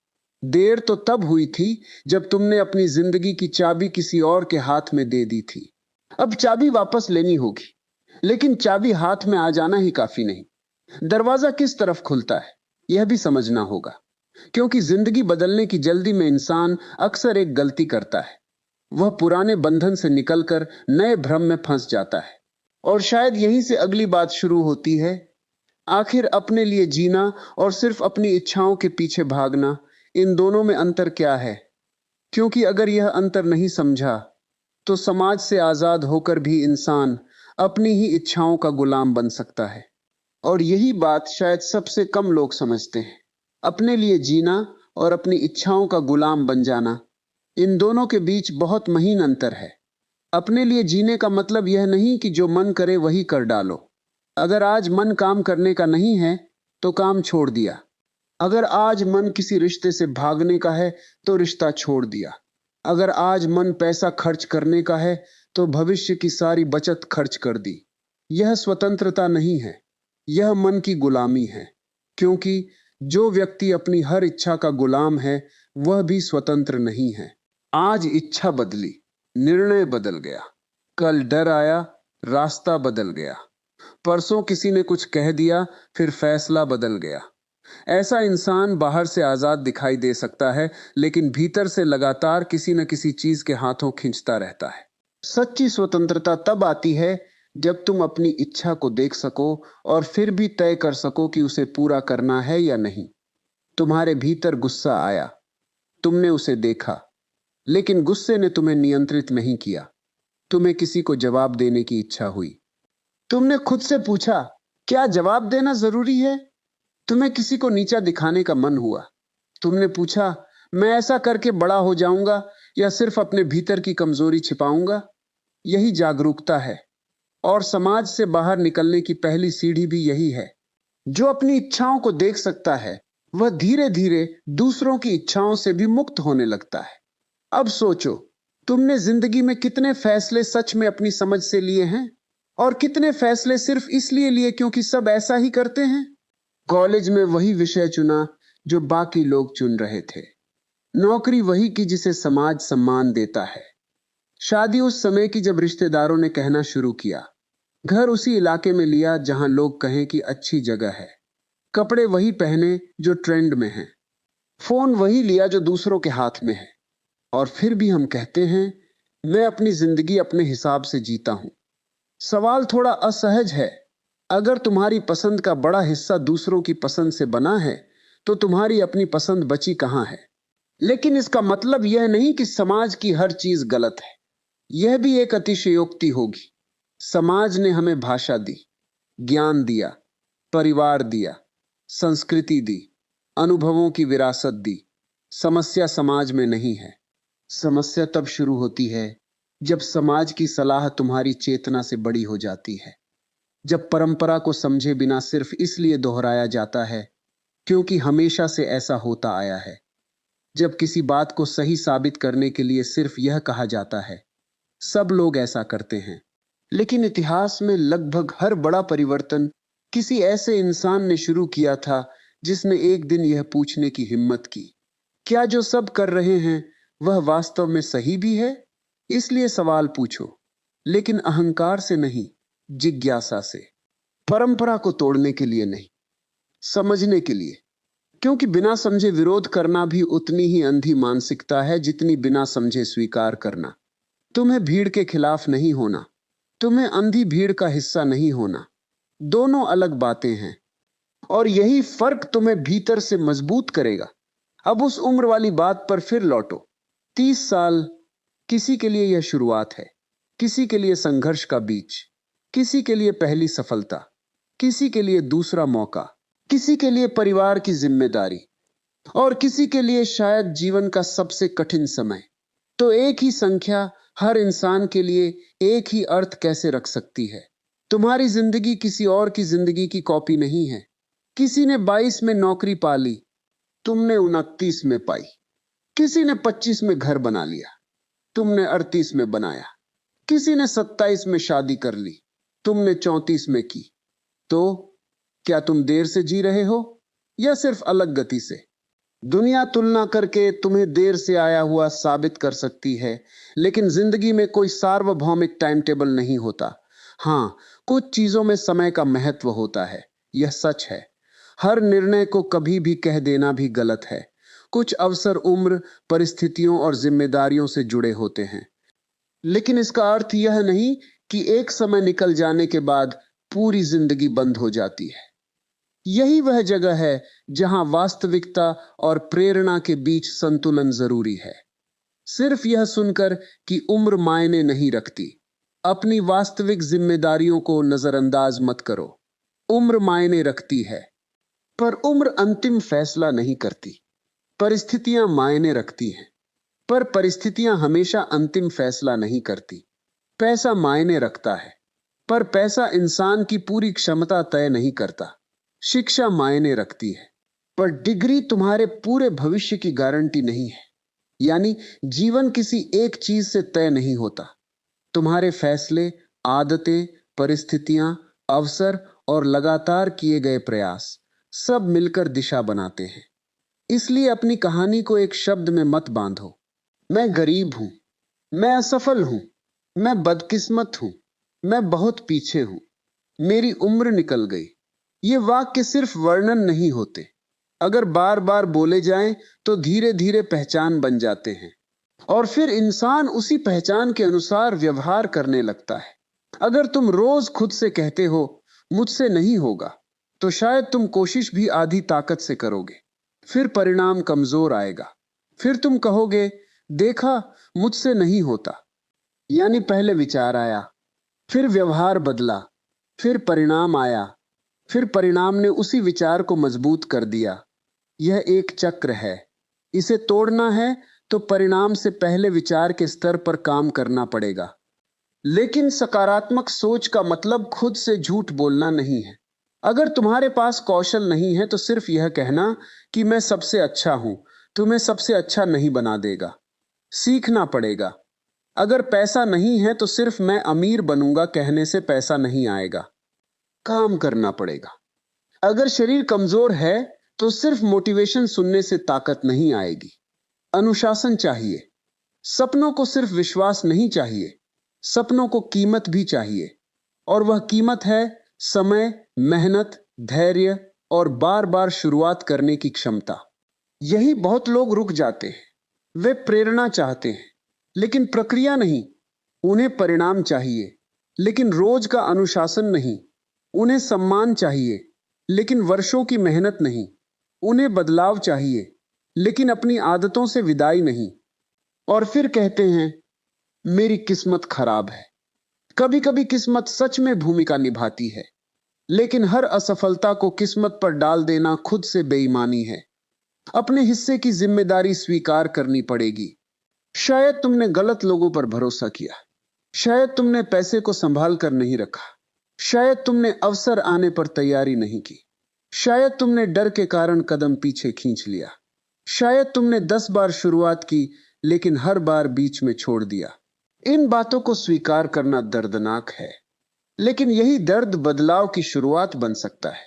देर तो तब हुई थी जब तुमने अपनी जिंदगी की चाबी किसी और के हाथ में दे दी थी। अब चाबी वापस लेनी होगी, लेकिन चाबी हाथ में आ जाना ही काफी नहीं। दरवाजा किस तरफ खुलता है, यह भी समझना होगा। क्योंकि जिंदगी बदलने की जल्दी में इंसान अक्सर एक गलती करता है। वह पुराने बंधन से निकलकर नए भ्रम में फंस जाता है। और शायद यहीं से अगली बात शुरू होती है। आखिर अपने लिए जीना और सिर्फ अपनी इच्छाओं के पीछे भागना, इन दोनों में अंतर क्या है? क्योंकि अगर यह अंतर नहीं समझा, तो समाज से आजाद होकर भी इंसान अपनी ही इच्छाओं का गुलाम बन सकता है। और यही बात शायद सबसे कम लोग समझते हैं। अपने लिए जीना और अपनी इच्छाओं का गुलाम बन जाना, इन दोनों के बीच बहुत महीन अंतर है। अपने लिए जीने का मतलब यह नहीं कि जो मन करे वही कर डालो। अगर आज मन काम करने का नहीं है तो काम छोड़ दिया। अगर आज मन किसी रिश्ते से भागने का है तो रिश्ता छोड़ दिया। अगर आज मन पैसा खर्च करने का है तो भविष्य की सारी बचत खर्च कर दी। यह स्वतंत्रता नहीं है, यह मन की गुलामी है। क्योंकि जो व्यक्ति अपनी हर इच्छा का गुलाम है वह भी स्वतंत्र नहीं है। आज इच्छा बदली, निर्णय बदल गया। कल डर आया, रास्ता बदल गया। परसों किसी ने कुछ कह दिया, फिर फैसला बदल गया। ऐसा इंसान बाहर से आजाद दिखाई दे सकता है, लेकिन भीतर से लगातार किसी न किसी चीज के हाथों खींचता रहता है। सच्ची स्वतंत्रता तब आती है जब तुम अपनी इच्छा को देख सको और फिर भी तय कर सको कि उसे पूरा करना है या नहीं। तुम्हारे भीतर गुस्सा आया, तुमने उसे देखा, लेकिन गुस्से ने तुम्हें नियंत्रित नहीं किया। तुम्हें किसी को जवाब देने की इच्छा हुई। तुमने खुद से पूछा, क्या जवाब देना जरूरी है? तुम्हें किसी को नीचा दिखाने का मन हुआ। तुमने पूछा, मैं ऐसा करके बड़ा हो जाऊंगा या सिर्फ अपने भीतर की कमजोरी छिपाऊंगा? यही जागरूकता है। और समाज से बाहर निकलने की पहली सीढ़ी भी यही है। जो अपनी इच्छाओं को देख सकता है वह धीरे धीरे दूसरों की इच्छाओं से भी मुक्त होने लगता है। अब सोचो, तुमने जिंदगी में कितने फैसले सच में अपनी समझ से लिए हैं और कितने फैसले सिर्फ इसलिए लिए क्योंकि सब ऐसा ही करते हैं। कॉलेज में वही विषय चुना जो बाकी लोग चुन रहे थे। नौकरी वही की जिसे समाज सम्मान देता है। शादी उस समय की जब रिश्तेदारों ने कहना शुरू किया। घर उसी इलाके में लिया जहां लोग कहें कि अच्छी जगह है। कपड़े वही पहने जो ट्रेंड में हैं। फोन वही लिया जो दूसरों के हाथ में है। और फिर भी हम कहते हैं, मैं अपनी जिंदगी अपने हिसाब से जीता हूं। सवाल थोड़ा असहज है। अगर तुम्हारी पसंद का बड़ा हिस्सा दूसरों की पसंद से बना है तो तुम्हारी अपनी पसंद बची कहां है? लेकिन इसका मतलब यह नहीं कि समाज की हर चीज गलत है। यह भी एक अतिशयोक्ति होगी। समाज ने हमें भाषा दी, ज्ञान दिया, परिवार दिया, संस्कृति दी, अनुभवों की विरासत दी। समस्या समाज में नहीं है। समस्या तब शुरू होती है जब समाज की सलाह तुम्हारी चेतना से बड़ी हो जाती है। जब परंपरा को समझे बिना सिर्फ इसलिए दोहराया जाता है क्योंकि हमेशा से ऐसा होता आया है। जब किसी बात को सही साबित करने के लिए सिर्फ यह कहा जाता है, सब लोग ऐसा करते हैं। लेकिन इतिहास में लगभग हर बड़ा परिवर्तन किसी ऐसे इंसान ने शुरू किया था जिसने एक दिन यह पूछने की हिम्मत की, क्या जो सब कर रहे हैं वह वास्तव में सही भी है? इसलिए सवाल पूछो, लेकिन अहंकार से नहीं, जिज्ञासा से। परंपरा को तोड़ने के लिए नहीं, समझने के लिए। क्योंकि बिना समझे विरोध करना भी उतनी ही अंधी मानसिकता है जितनी बिना समझे स्वीकार करना। तुम्हें भीड़ के खिलाफ नहीं होना, तुम्हें अंधी भीड़ का हिस्सा नहीं होना। दोनों अलग बातें हैं और यही फर्क तुम्हें भीतर से मजबूत करेगा। अब उस उम्र वाली बात पर फिर लौटो। 30 साल किसी के लिए यह शुरुआत है, किसी के लिए संघर्ष का बीज, किसी के लिए पहली सफलता, किसी के लिए दूसरा मौका, किसी के लिए परिवार की जिम्मेदारी और किसी के लिए शायद जीवन का सबसे कठिन समय। तो एक ही संख्या हर इंसान के लिए एक ही अर्थ कैसे रख सकती है? तुम्हारी जिंदगी किसी और की जिंदगी की कॉपी नहीं है। किसी ने 22 में नौकरी पा ली, तुमने 29 में पाई। किसी ने 25 में घर बना लिया, तुमने 38 में बनाया। किसी ने 27 में शादी कर ली, तुमने 34 में की। तो क्या तुम देर से जी रहे हो या सिर्फ अलग गति से? दुनिया तुलना करके तुम्हें देर से आया हुआ साबित कर सकती है, लेकिन जिंदगी में कोई सार्वभौमिक टाइम टेबल नहीं होता। हाँ, कुछ चीजों में समय का महत्व होता है, यह सच है। हर निर्णय को कभी भी कह देना भी गलत है। कुछ अवसर उम्र, परिस्थितियों और जिम्मेदारियों से जुड़े होते हैं। लेकिन इसका अर्थ यह नहीं कि एक समय निकल जाने के बाद पूरी जिंदगी बंद हो जाती है। यही वह जगह है जहां वास्तविकता और प्रेरणा के बीच संतुलन जरूरी है। सिर्फ यह सुनकर कि उम्र मायने नहीं रखती, अपनी वास्तविक जिम्मेदारियों को नजरअंदाज मत करो। उम्र मायने रखती है, पर उम्र अंतिम फैसला नहीं करती। परिस्थितियां मायने रखती हैं, पर परिस्थितियां हमेशा अंतिम फैसला नहीं करती। पैसा मायने रखता है, पर पैसा इंसान की पूरी क्षमता तय नहीं करता। शिक्षा मायने रखती है, पर डिग्री तुम्हारे पूरे भविष्य की गारंटी नहीं है। यानी जीवन किसी एक चीज से तय नहीं होता। तुम्हारे फैसले, आदतें, परिस्थितियां, अवसर और लगातार किए गए प्रयास सब मिलकर दिशा बनाते हैं। इसलिए अपनी कहानी को एक शब्द में मत बांधो, मैं गरीब हूं, मैं असफल हूं, मैं बदकिस्मत हूं, मैं बहुत पीछे हूं, मेरी उम्र निकल गई। ये वाक्य सिर्फ वर्णन नहीं होते। अगर बार बार बोले जाएं तो धीरे धीरे पहचान बन जाते हैं, और फिर इंसान उसी पहचान के अनुसार व्यवहार करने लगता है। अगर तुम रोज खुद से कहते हो मुझसे नहीं होगा, तो शायद तुम कोशिश भी आधी ताकत से करोगे। फिर परिणाम कमजोर आएगा। फिर तुम कहोगे देखा, मुझसे नहीं होता। यानी पहले विचार आया, फिर व्यवहार बदला, फिर परिणाम आया, फिर परिणाम ने उसी विचार को मजबूत कर दिया। यह एक चक्र है। इसे तोड़ना है तो परिणाम से पहले विचार के स्तर पर काम करना पड़ेगा। लेकिन सकारात्मक सोच का मतलब खुद से झूठ बोलना नहीं है। अगर तुम्हारे पास कौशल नहीं है तो सिर्फ यह कहना कि मैं सबसे अच्छा हूं, तुम्हें सबसे अच्छा नहीं बना देगा। सीखना पड़ेगा। अगर पैसा नहीं है तो सिर्फ मैं अमीर बनूंगा कहने से पैसा नहीं आएगा। काम करना पड़ेगा। अगर शरीर कमजोर है तो सिर्फ मोटिवेशन सुनने से ताकत नहीं आएगी। अनुशासन चाहिए। सपनों को सिर्फ विश्वास नहीं चाहिए, सपनों को कीमत भी चाहिए। और वह कीमत है समय, मेहनत, धैर्य और बार बार शुरुआत करने की क्षमता। यही बहुत लोग रुक जाते हैं। वे प्रेरणा चाहते हैं, लेकिन प्रक्रिया नहीं। उन्हें परिणाम चाहिए, लेकिन रोज का अनुशासन नहीं। उन्हें सम्मान चाहिए, लेकिन वर्षों की मेहनत नहीं। उन्हें बदलाव चाहिए, लेकिन अपनी आदतों से विदाई नहीं। और फिर कहते हैं मेरी किस्मत खराब है। कभी कभी किस्मत सच में भूमिका निभाती है, लेकिन हर असफलता को किस्मत पर डाल देना खुद से बेईमानी है। अपने हिस्से की जिम्मेदारी स्वीकार करनी पड़ेगी। शायद तुमने गलत लोगों पर भरोसा किया, शायद तुमने पैसे को संभाल कर नहीं रखा, शायद तुमने अवसर आने पर तैयारी नहीं की, शायद तुमने डर के कारण कदम पीछे खींच लिया, शायद तुमने 10 बार शुरुआत की लेकिन हर बार बीच में छोड़ दिया। इन बातों को स्वीकार करना दर्दनाक है, लेकिन यही दर्द बदलाव की शुरुआत बन सकता है।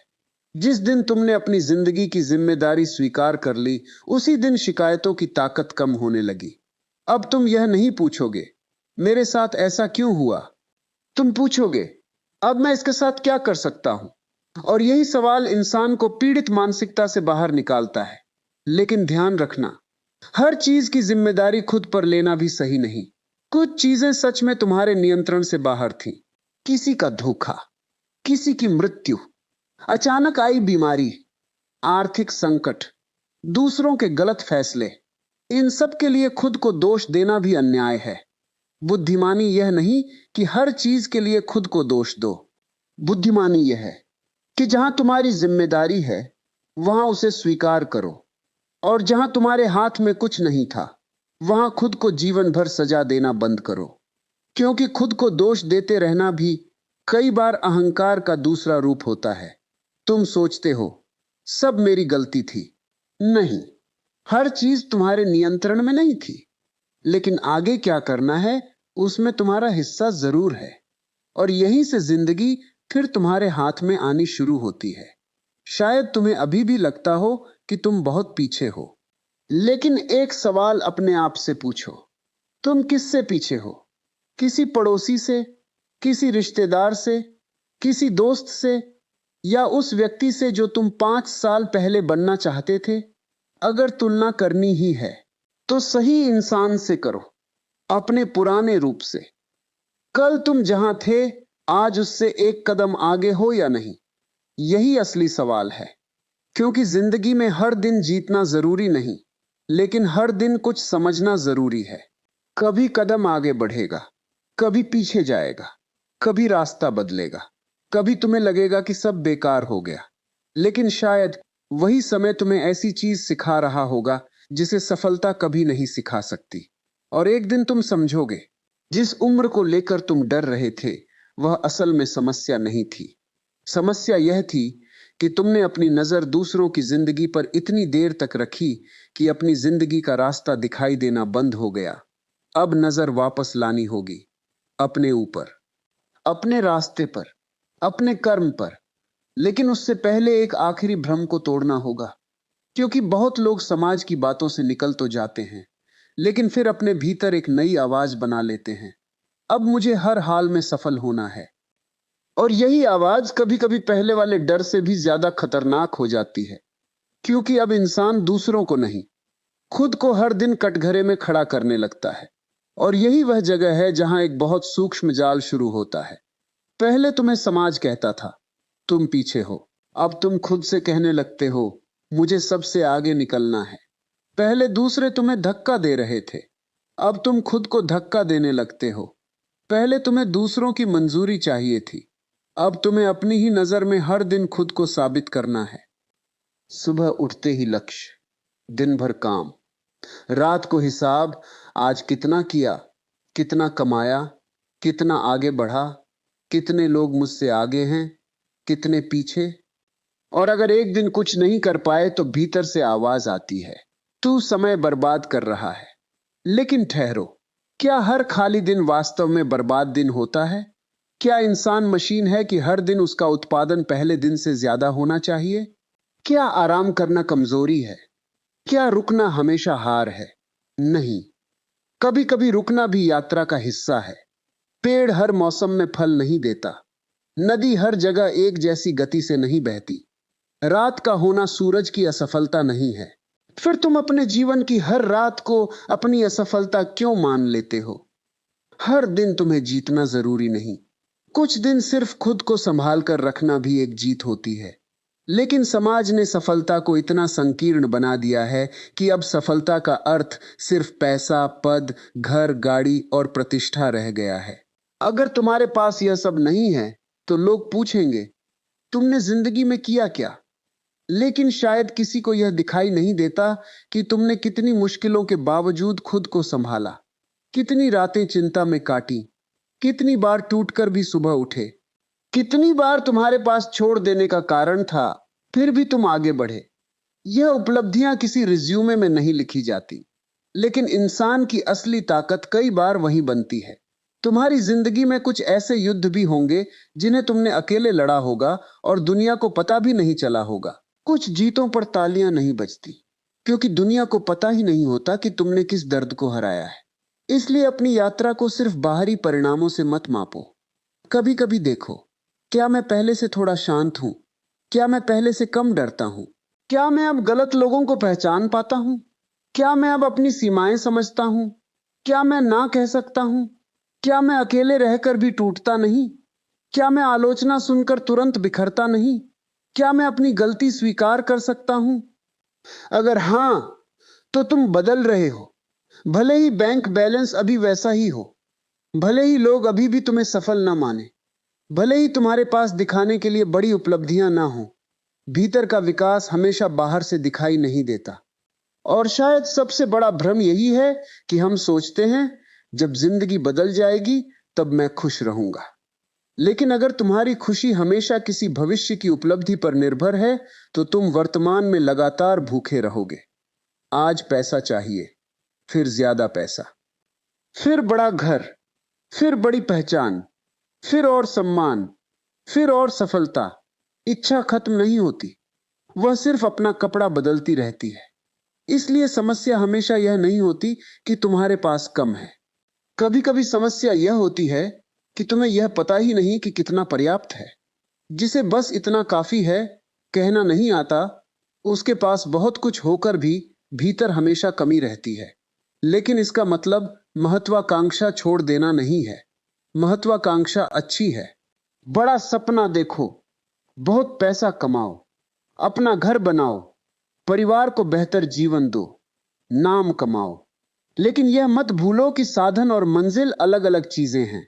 जिस दिन तुमने अपनी जिंदगी की जिम्मेदारी स्वीकार कर ली, उसी दिन शिकायतों की ताकत कम होने लगी। अब तुम यह नहीं पूछोगे मेरे साथ ऐसा क्यों हुआ, तुम पूछोगे अब मैं इसके साथ क्या कर सकता हूं। और यही सवाल इंसान को पीड़ित मानसिकता से बाहर निकालता है। लेकिन ध्यान रखना, हर चीज की जिम्मेदारी खुद पर लेना भी सही नहीं। कुछ चीजें सच में तुम्हारे नियंत्रण से बाहर थीं। किसी का धोखा, किसी की मृत्यु, अचानक आई बीमारी, आर्थिक संकट, दूसरों के गलत फैसले। इन सब के लिए खुद को दोष देना भी अन्याय है। बुद्धिमानी यह नहीं कि हर चीज के लिए खुद को दोष दो। बुद्धिमानी यह है कि जहां तुम्हारी जिम्मेदारी है वहां उसे स्वीकार करो, और जहां तुम्हारे हाथ में कुछ नहीं था वहां खुद को जीवन भर सजा देना बंद करो। क्योंकि खुद को दोष देते रहना भी कई बार अहंकार का दूसरा रूप होता है। तुम सोचते हो सब मेरी गलती थी। नहीं, हर चीज तुम्हारे नियंत्रण में नहीं थी, लेकिन आगे क्या करना है उसमें तुम्हारा हिस्सा जरूर है। और यहीं से जिंदगी फिर तुम्हारे हाथ में आनी शुरू होती है। शायद तुम्हें अभी भी लगता हो कि तुम बहुत पीछे हो, लेकिन एक सवाल अपने आप से पूछो, तुम किससे पीछे हो? किसी पड़ोसी से, किसी रिश्तेदार से, किसी दोस्त से, या उस व्यक्ति से जो तुम 5 साल पहले बनना चाहते थे? अगर तुलना करनी ही है तो सही इंसान से करो, अपने पुराने रूप से। कल तुम जहां थे आज उससे एक कदम आगे हो या नहीं, यही असली सवाल है। क्योंकि जिंदगी में हर दिन जीतना जरूरी नहीं, लेकिन हर दिन कुछ समझना जरूरी है। कभी कदम आगे बढ़ेगा, कभी पीछे जाएगा, कभी रास्ता बदलेगा, कभी तुम्हें लगेगा कि सब बेकार हो गया। लेकिन शायद वही समय तुम्हें ऐसी चीज सिखा रहा होगा जिसे सफलता कभी नहीं सिखा सकती। और एक दिन तुम समझोगे, जिस उम्र को लेकर तुम डर रहे थे वह असल में समस्या नहीं थी। समस्या यह थी कि तुमने अपनी नजर दूसरों की जिंदगी पर इतनी देर तक रखी कि अपनी जिंदगी का रास्ता दिखाई देना बंद हो गया। अब नजर वापस लानी होगी, अपने ऊपर, अपने रास्ते पर, अपने कर्म पर। लेकिन उससे पहले एक आखिरी भ्रम को तोड़ना होगा, क्योंकि बहुत लोग समाज की बातों से निकल तो जाते हैं, लेकिन फिर अपने भीतर एक नई आवाज बना लेते हैं, अब मुझे हर हाल में सफल होना है। और यही आवाज कभी कभी पहले वाले डर से भी ज्यादा खतरनाक हो जाती है, क्योंकि अब इंसान दूसरों को नहीं, खुद को हर दिन कटघरे में खड़ा करने लगता है। और यही वह जगह है जहां एक बहुत सूक्ष्म जाल शुरू होता है। पहले तुम्हें समाज कहता था, तुम पीछे हो। अब तुम खुद से कहने लगते हो, मुझे सबसे आगे निकलना है। पहले दूसरे तुम्हें धक्का दे रहे थे, अब तुम खुद को धक्का देने लगते हो। पहले तुम्हें दूसरों की मंजूरी चाहिए थी, अब तुम्हें अपनी ही नजर में हर दिन खुद को साबित करना है। सुबह उठते ही लक्ष्य, दिन भर काम, रात को हिसाब, आज कितना किया, कितना कमाया, कितना आगे बढ़ा, कितने लोग मुझसे आगे हैं, कितने पीछे। और अगर एक दिन कुछ नहीं कर पाए तो भीतर से आवाज आती है, तू समय बर्बाद कर रहा है। लेकिन ठहरो, क्या हर खाली दिन वास्तव में बर्बाद दिन होता है? क्या इंसान मशीन है कि हर दिन उसका उत्पादन पहले दिन से ज्यादा होना चाहिए? क्या आराम करना कमजोरी है? क्या रुकना हमेशा हार है? नहीं, कभी कभी रुकना भी यात्रा का हिस्सा है। पेड़ हर मौसम में फल नहीं देता, नदी हर जगह एक जैसी गति से नहीं बहती, रात का होना सूरज की असफलता नहीं है। फिर तुम अपने जीवन की हर रात को अपनी असफलता क्यों मान लेते हो? हर दिन तुम्हें जीतना जरूरी नहीं, कुछ दिन सिर्फ खुद को संभाल कर रखना भी एक जीत होती है। लेकिन समाज ने सफलता को इतना संकीर्ण बना दिया है कि अब सफलता का अर्थ सिर्फ पैसा, पद, घर, गाड़ी और प्रतिष्ठा रह गया है। अगर तुम्हारे पास यह सब नहीं है तो लोग पूछेंगे, तुमने जिंदगी में किया क्या? लेकिन शायद किसी को यह दिखाई नहीं देता कि तुमने कितनी मुश्किलों के बावजूद खुद को संभाला, कितनी रातें चिंता में काटी, कितनी बार टूटकर भी सुबह उठे, कितनी बार तुम्हारे पास छोड़ देने का कारण था, फिर भी तुम आगे बढ़े। यह उपलब्धियां किसी रिज्यूमे में नहीं लिखी जाती, लेकिन इंसान की असली ताकत कई बार वहीं बनती है। तुम्हारी जिंदगी में कुछ ऐसे युद्ध भी होंगे जिन्हें तुमने अकेले लड़ा होगा और दुनिया को पता भी नहीं चला होगा। कुछ जीतों पर तालियां नहीं बजती, क्योंकि दुनिया को पता ही नहीं होता कि तुमने किस दर्द को हराया है। इसलिए अपनी यात्रा को सिर्फ बाहरी परिणामों से मत मापो। कभी कभी देखो, क्या मैं पहले से थोड़ा शांत हूं? क्या मैं पहले से कम डरता हूं? क्या मैं अब गलत लोगों को पहचान पाता हूं? क्या मैं अब अपनी सीमाएं समझता हूं? क्या मैं ना कह सकता हूं? क्या मैं अकेले रहकर भी टूटता नहीं? क्या मैं आलोचना सुनकर तुरंत बिखरता नहीं? क्या मैं अपनी गलती स्वीकार कर सकता हूं? अगर हां, तो तुम बदल रहे हो। भले ही बैंक बैलेंस अभी वैसा ही हो, भले ही लोग अभी भी तुम्हें सफल ना माने, भले ही तुम्हारे पास दिखाने के लिए बड़ी उपलब्धियां ना हो, भीतर का विकास हमेशा बाहर से दिखाई नहीं देता। और शायद सबसे बड़ा भ्रम यही है कि हम सोचते हैं, जब जिंदगी बदल जाएगी तब मैं खुश रहूंगा। लेकिन अगर तुम्हारी खुशी हमेशा किसी भविष्य की उपलब्धि पर निर्भर है, तो तुम वर्तमान में लगातार भूखे रहोगे। आज पैसा चाहिए, फिर ज्यादा पैसा, फिर बड़ा घर, फिर बड़ी पहचान, फिर और सम्मान, फिर और सफलता। इच्छा खत्म नहीं होती, वह सिर्फ अपना कपड़ा बदलती रहती है। इसलिए समस्या हमेशा यह नहीं होती कि तुम्हारे पास कम है। कभी कभी समस्या यह होती है कि तुम्हें यह पता ही नहीं कि कितना पर्याप्त है। जिसे बस इतना काफी है कहना नहीं आता, उसके पास बहुत कुछ होकर भी भीतर हमेशा कमी रहती है। लेकिन इसका मतलब महत्वाकांक्षा छोड़ देना नहीं है। महत्वाकांक्षा अच्छी है। बड़ा सपना देखो, बहुत पैसा कमाओ, अपना घर बनाओ, परिवार को बेहतर जीवन दो, नाम कमाओ। लेकिन यह मत भूलो कि साधन और मंजिल अलग अलग चीजें हैं।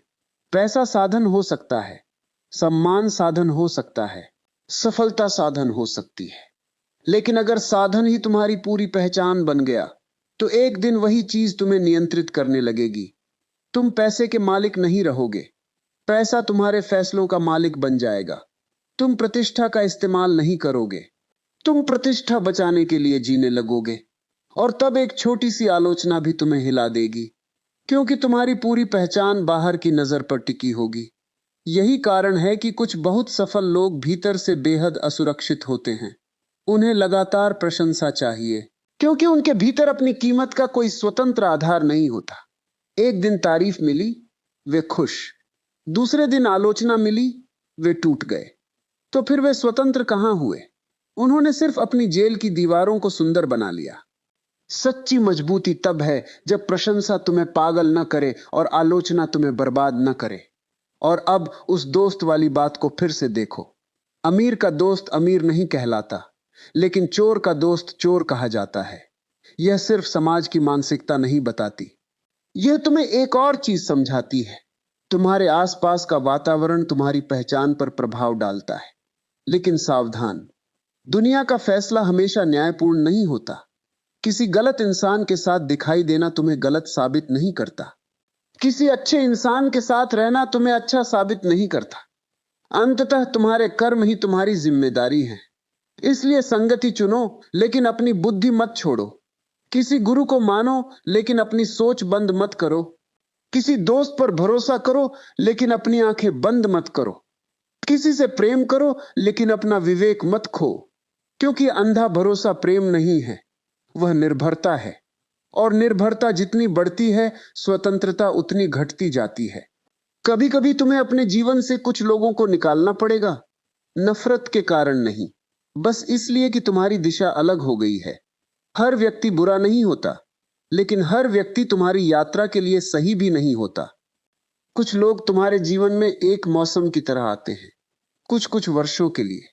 पैसा साधन हो सकता है, सम्मान साधन हो सकता है, सफलता साधन हो सकती है, लेकिन अगर साधन ही तुम्हारी पूरी पहचान बन गया तो एक दिन वही चीज तुम्हें नियंत्रित करने लगेगी। तुम पैसे के मालिक नहीं रहोगे, पैसा तुम्हारे फैसलों का मालिक बन जाएगा। तुम प्रतिष्ठा का इस्तेमाल नहीं करोगे, तुम प्रतिष्ठा बचाने के लिए जीने लगोगे, और तब एक छोटी सी आलोचना भी तुम्हें हिला देगी, क्योंकि तुम्हारी पूरी पहचान बाहर की नजर पर टिकी होगी। यही कारण है कि कुछ बहुत सफल लोग भीतर से बेहद असुरक्षित होते हैं। उन्हें लगातार प्रशंसा चाहिए, क्योंकि उनके भीतर अपनी कीमत का कोई स्वतंत्र आधार नहीं होता। एक दिन तारीफ मिली, वे खुश। दूसरे दिन आलोचना मिली, वे टूट गए। तो फिर वे स्वतंत्र कहां हुए? उन्होंने सिर्फ अपनी जेल की दीवारों को सुंदर बना लिया। सच्ची मजबूती तब है जब प्रशंसा तुम्हें पागल न करे और आलोचना तुम्हें बर्बाद न करे। और अब उस दोस्त वाली बात को फिर से देखो। अमीर का दोस्त अमीर नहीं कहलाता, लेकिन चोर का दोस्त चोर कहा जाता है। यह सिर्फ समाज की मानसिकता नहीं बताती, यह तुम्हें एक और चीज समझाती है। तुम्हारे आसपास का वातावरण तुम्हारी पहचान पर प्रभाव डालता है। लेकिन सावधान, दुनिया का फैसला हमेशा न्यायपूर्ण नहीं होता। किसी गलत इंसान के साथ दिखाई देना तुम्हें गलत साबित नहीं करता। किसी अच्छे इंसान के साथ रहना तुम्हें अच्छा साबित नहीं करता। अंततः तुम्हारे कर्म ही तुम्हारी जिम्मेदारी है। इसलिए संगति चुनो, लेकिन अपनी बुद्धि मत छोड़ो। किसी गुरु को मानो, लेकिन अपनी सोच बंद मत करो। किसी दोस्त पर भरोसा करो, लेकिन अपनी आंखें बंद मत करो। किसी से प्रेम करो, लेकिन अपना विवेक मत खो, क्योंकि अंधा भरोसा प्रेम नहीं है, वह निर्भरता है। और निर्भरता जितनी बढ़ती है, स्वतंत्रता उतनी घटती जाती है। कभी कभी तुम्हें अपने जीवन से कुछ लोगों को निकालना पड़ेगा, नफरत के कारण नहीं, बस इसलिए कि तुम्हारी दिशा अलग हो गई है। हर व्यक्ति बुरा नहीं होता, लेकिन हर व्यक्ति तुम्हारी यात्रा के लिए सही भी नहीं होता। कुछ लोग तुम्हारे जीवन में एक मौसम की तरह आते हैं, कुछ कुछ वर्षों के लिए,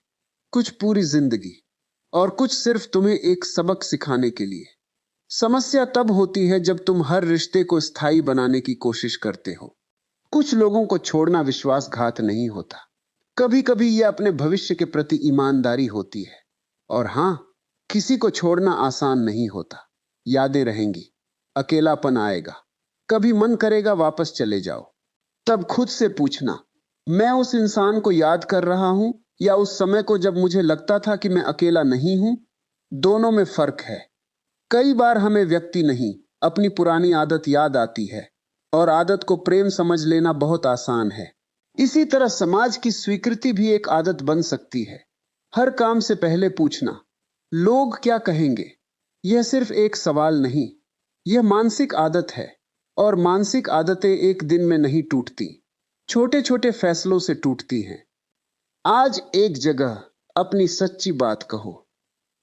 कुछ पूरी जिंदगी, और कुछ सिर्फ तुम्हें एक सबक सिखाने के लिए। समस्या तब होती है जब तुम हर रिश्ते को स्थायी बनाने की कोशिश करते हो। कुछ लोगों को छोड़ना विश्वासघात नहीं होता, कभी कभी यह अपने भविष्य के प्रति ईमानदारी होती है। और हां, किसी को छोड़ना आसान नहीं होता। यादें रहेंगी, अकेलापन आएगा, कभी मन करेगा वापस चले जाओ। तब खुद से पूछना, मैं उस इंसान को याद कर रहा हूं या उस समय को जब मुझे लगता था कि मैं अकेला नहीं हूं? दोनों में फर्क है। कई बार हमें व्यक्ति नहीं, अपनी पुरानी आदत याद आती है, और आदत को प्रेम समझ लेना बहुत आसान है। इसी तरह समाज की स्वीकृति भी एक आदत बन सकती है। हर काम से पहले पूछना, लोग क्या कहेंगे? यह सिर्फ एक सवाल नहीं, यह मानसिक आदत है। और मानसिक आदतें एक दिन में नहीं टूटती, छोटे छोटे फैसलों से टूटती हैं। आज एक जगह अपनी सच्ची बात कहो,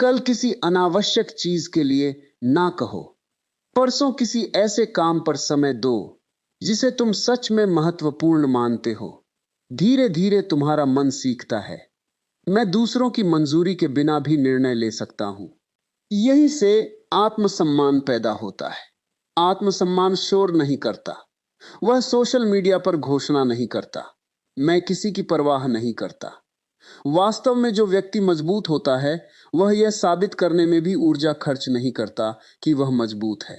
कल किसी अनावश्यक चीज के लिए ना कहो, परसों किसी ऐसे काम पर समय दो जिसे तुम सच में महत्वपूर्ण मानते हो। धीरे धीरे तुम्हारा मन सीखता है, मैं दूसरों की मंजूरी के बिना भी निर्णय ले सकता हूं। यहीं से आत्मसम्मान पैदा होता है। आत्मसम्मान शोर नहीं करता, वह सोशल मीडिया पर घोषणा नहीं करता, मैं किसी की परवाह नहीं करता। वास्तव में जो व्यक्ति मजबूत होता है, वह यह साबित करने में भी ऊर्जा खर्च नहीं करता कि वह मजबूत है।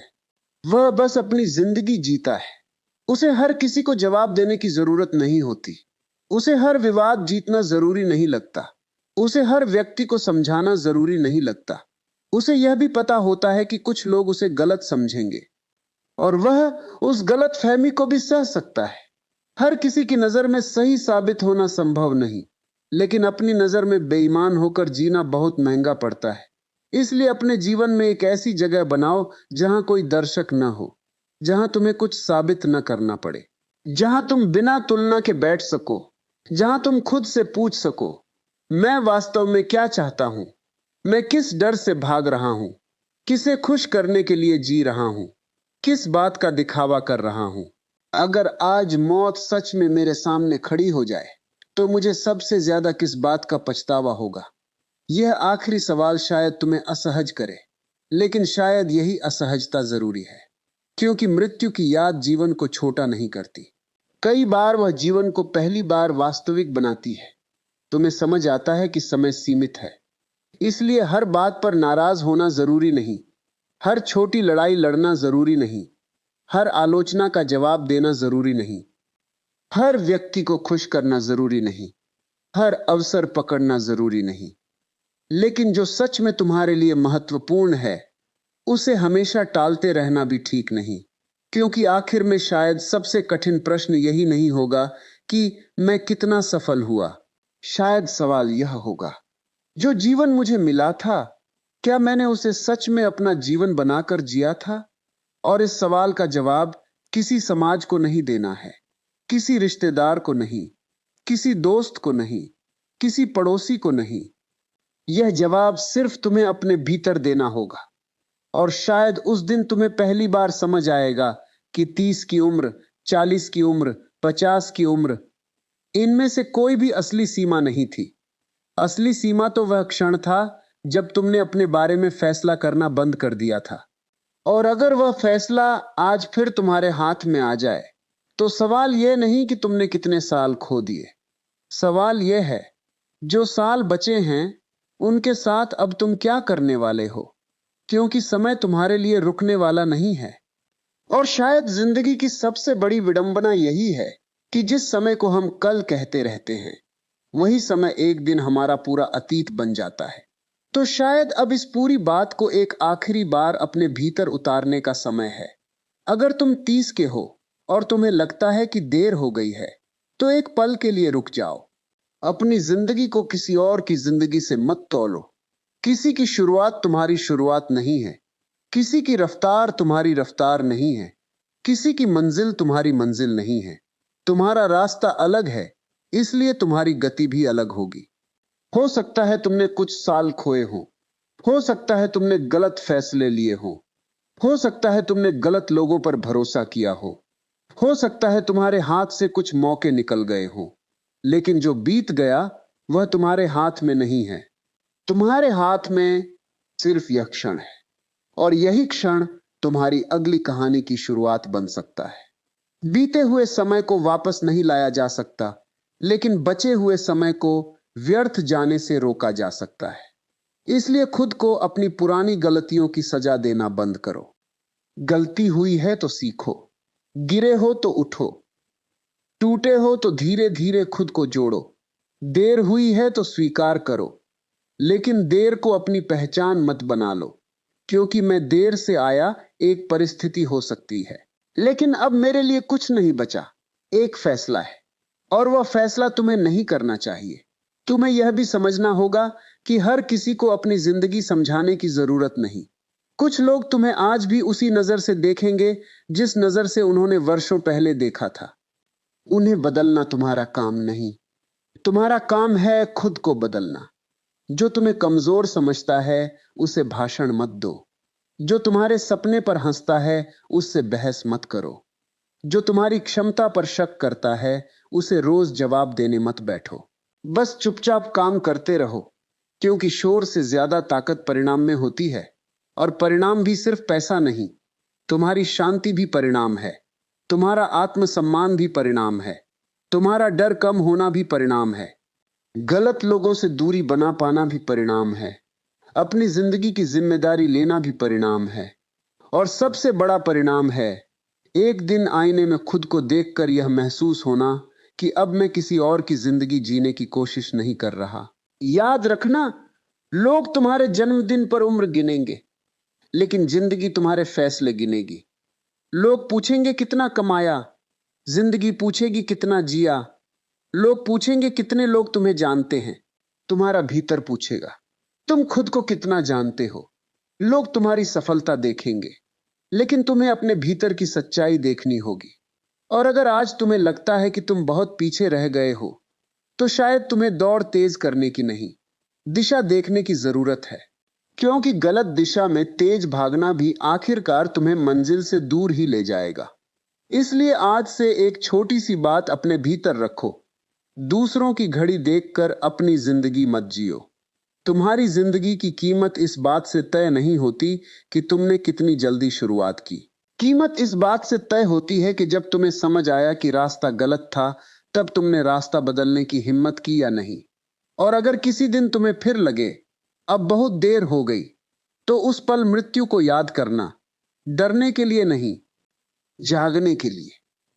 वह बस अपनी जिंदगी जीता है। उसे हर किसी को जवाब देने की जरूरत नहीं होती, उसे हर विवाद जीतना जरूरी नहीं लगता, उसे हर व्यक्ति को समझाना जरूरी नहीं लगता। उसे यह भी पता होता है कि कुछ लोग उसे गलत समझेंगे, और वह उस गलत फहमी को भी सह सकता है। हर किसी की नजर में सही साबित होना संभव नहीं, लेकिन अपनी नजर में बेईमान होकर जीना बहुत महंगा पड़ता है। इसलिए अपने जीवन में एक ऐसी जगह बनाओ जहां कोई दर्शक न हो, जहां तुम्हें कुछ साबित न करना पड़े, जहां तुम बिना तुलना के बैठ सको, जहां तुम खुद से पूछ सको, मैं वास्तव में क्या चाहता हूं? मैं किस डर से भाग रहा हूं? किसे खुश करने के लिए जी रहा हूं? किस बात का दिखावा कर रहा हूं? अगर आज मौत सच में मेरे सामने खड़ी हो जाए, तो मुझे सबसे ज्यादा किस बात का पछतावा होगा? यह आखिरी सवाल शायद तुम्हें असहज करे, लेकिन शायद यही असहजता जरूरी है, क्योंकि मृत्यु की याद जीवन को छोटा नहीं करती, कई बार वह जीवन को पहली बार वास्तविक बनाती है। तुम्हें समझ आता है कि समय सीमित है, इसलिए हर बात पर नाराज होना जरूरी नहीं, हर छोटी लड़ाई लड़ना जरूरी नहीं, हर आलोचना का जवाब देना जरूरी नहीं, हर व्यक्ति को खुश करना जरूरी नहीं, हर अवसर पकड़ना जरूरी नहीं। लेकिन जो सच में तुम्हारे लिए महत्वपूर्ण है, उसे हमेशा टालते रहना भी ठीक नहीं, क्योंकि आखिर में शायद सबसे कठिन प्रश्न यही नहीं होगा कि मैं कितना सफल हुआ। शायद सवाल यह होगा, जो जीवन मुझे मिला था, क्या मैंने उसे सच में अपना जीवन बनाकर जिया था? और इस सवाल का जवाब किसी समाज को नहीं देना है, किसी रिश्तेदार को नहीं, किसी दोस्त को नहीं, किसी पड़ोसी को नहीं। यह जवाब सिर्फ तुम्हें अपने भीतर देना होगा। और शायद उस दिन तुम्हें पहली बार समझ आएगा कि 30 की उम्र, 40 की उम्र, 50 की उम्र, इनमें से कोई भी असली सीमा नहीं थी। असली सीमा तो वह क्षण था जब तुमने अपने बारे में फैसला करना बंद कर दिया था। और अगर वह फैसला आज फिर तुम्हारे हाथ में आ जाए, तो सवाल यह नहीं कि तुमने कितने साल खो दिए। सवाल यह है, जो साल बचे हैं उनके साथ अब तुम क्या करने वाले हो? क्योंकि समय तुम्हारे लिए रुकने वाला नहीं है। और शायद जिंदगी की सबसे बड़ी विडंबना यही है कि जिस समय को हम कल कहते रहते हैं, वही समय एक दिन हमारा पूरा अतीत बन जाता है। तो शायद अब इस पूरी बात को एक आखिरी बार अपने भीतर उतारने का समय है। अगर तुम 30 के हो और तुम्हें लगता है कि देर हो गई है, तो एक पल के लिए रुक जाओ। अपनी जिंदगी को किसी और की जिंदगी से मत तौलो। किसी की शुरुआत तुम्हारी शुरुआत नहीं है, किसी की रफ्तार तुम्हारी रफ्तार नहीं है, किसी की मंजिल तुम्हारी मंजिल नहीं है। तुम्हारा रास्ता अलग है, इसलिए तुम्हारी गति भी अलग होगी। हो सकता है तुमने कुछ साल खोए हो सकता है तुमने गलत फैसले लिए हो सकता है तुमने गलत लोगों पर भरोसा किया हो सकता है तुम्हारे हाथ से कुछ मौके निकल गए हों। लेकिन जो बीत गया वह तुम्हारे हाथ में नहीं है। तुम्हारे हाथ में सिर्फ यह क्षण है, और यही क्षण तुम्हारी अगली कहानी की शुरुआत बन सकता है। बीते हुए समय को वापस नहीं लाया जा सकता, लेकिन बचे हुए समय को व्यर्थ जाने से रोका जा सकता है। इसलिए खुद को अपनी पुरानी गलतियों की सजा देना बंद करो। गलती हुई है तो सीखो, गिरे हो तो उठो, टूटे हो तो धीरे धीरे खुद को जोड़ो। देर हुई है तो स्वीकार करो, लेकिन देर को अपनी पहचान मत बना लो। क्योंकि मैं देर से आया एक परिस्थिति हो सकती है, लेकिन अब मेरे लिए कुछ नहीं बचा। एक फैसला है, और वह फैसला तुम्हें नहीं करना चाहिए। तुम्हें यह भी समझना होगा कि हर किसी को अपनी जिंदगी समझाने की जरूरत नहीं। कुछ लोग तुम्हें आज भी उसी नजर से देखेंगे जिस नजर से उन्होंने वर्षों पहले देखा था। उन्हें बदलना तुम्हारा काम नहीं, तुम्हारा काम है खुद को बदलना। जो तुम्हें कमजोर समझता है उसे भाषण मत दो। जो तुम्हारे सपने पर हंसता है उससे बहस मत करो। जो तुम्हारी क्षमता पर शक करता है उसे रोज जवाब देने मत बैठो। बस चुपचाप काम करते रहो, क्योंकि शोर से ज्यादा ताकत परिणाम में होती है। और परिणाम भी सिर्फ पैसा नहीं, तुम्हारी शांति भी परिणाम है, तुम्हारा आत्मसम्मान भी परिणाम है, तुम्हारा डर कम होना भी परिणाम है, गलत लोगों से दूरी बना पाना भी परिणाम है, अपनी जिंदगी की जिम्मेदारी लेना भी परिणाम है। और सबसे बड़ा परिणाम है एक दिन आईने में खुद को देखकर यह महसूस होना कि अब मैं किसी और की जिंदगी जीने की कोशिश नहीं कर रहा। याद रखना, लोग तुम्हारे जन्मदिन पर उम्र गिनेंगे, लेकिन जिंदगी तुम्हारे फैसले गिनेगी। लोग पूछेंगे कितना कमाया, जिंदगी पूछेगी कितना जिया। लोग पूछेंगे कितने लोग तुम्हें जानते हैं, तुम्हारा भीतर पूछेगा तुम खुद को कितना जानते हो। लोग तुम्हारी सफलता देखेंगे, लेकिन तुम्हें अपने भीतर की सच्चाई देखनी होगी। और अगर आज तुम्हें लगता है कि तुम बहुत पीछे रह गए हो, तो शायद तुम्हें दौड़ तेज करने की नहीं, दिशा देखने की जरूरत है। क्योंकि गलत दिशा में तेज भागना भी आखिरकार तुम्हें मंजिल से दूर ही ले जाएगा। इसलिए आज से एक छोटी सी बात अपने भीतर रखो, दूसरों की घड़ी देखकर अपनी जिंदगी मत जियो। तुम्हारी जिंदगी की कीमत इस बात से तय नहीं होती कि तुमने कितनी जल्दी शुरुआत की, कीमत इस बात से तय होती है कि जब तुम्हें समझ आया कि रास्ता गलत था, तब तुमने रास्ता बदलने की हिम्मत की या नहीं। और अगर किसी दिन तुम्हें फिर लगे अब बहुत देर हो गई, तो उस पल मृत्यु को याद करना, डरने के लिए नहीं, जागने के लिए।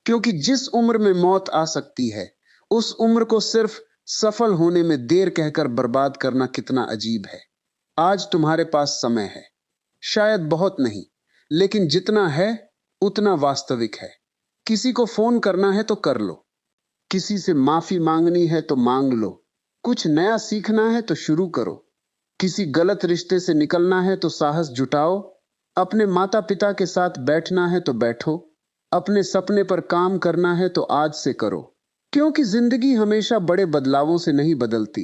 क्योंकि जिस उम्र में मौत आ सकती है, उस उम्र को सिर्फ सफल होने में देर कहकर बर्बाद करना कितना अजीब है। आज तुम्हारे पास समय है, शायद बहुत नहीं, लेकिन जितना है उतना वास्तविक है। किसी को फोन करना है तो कर लो, किसी से माफी मांगनी है तो मांग लो, कुछ नया सीखना है तो शुरू करो, किसी गलत रिश्ते से निकलना है तो साहस जुटाओ, अपने माता पिता के साथ बैठना है तो बैठो, अपने सपने पर काम करना है तो आज से करो। क्योंकि जिंदगी हमेशा बड़े बदलावों से नहीं बदलती,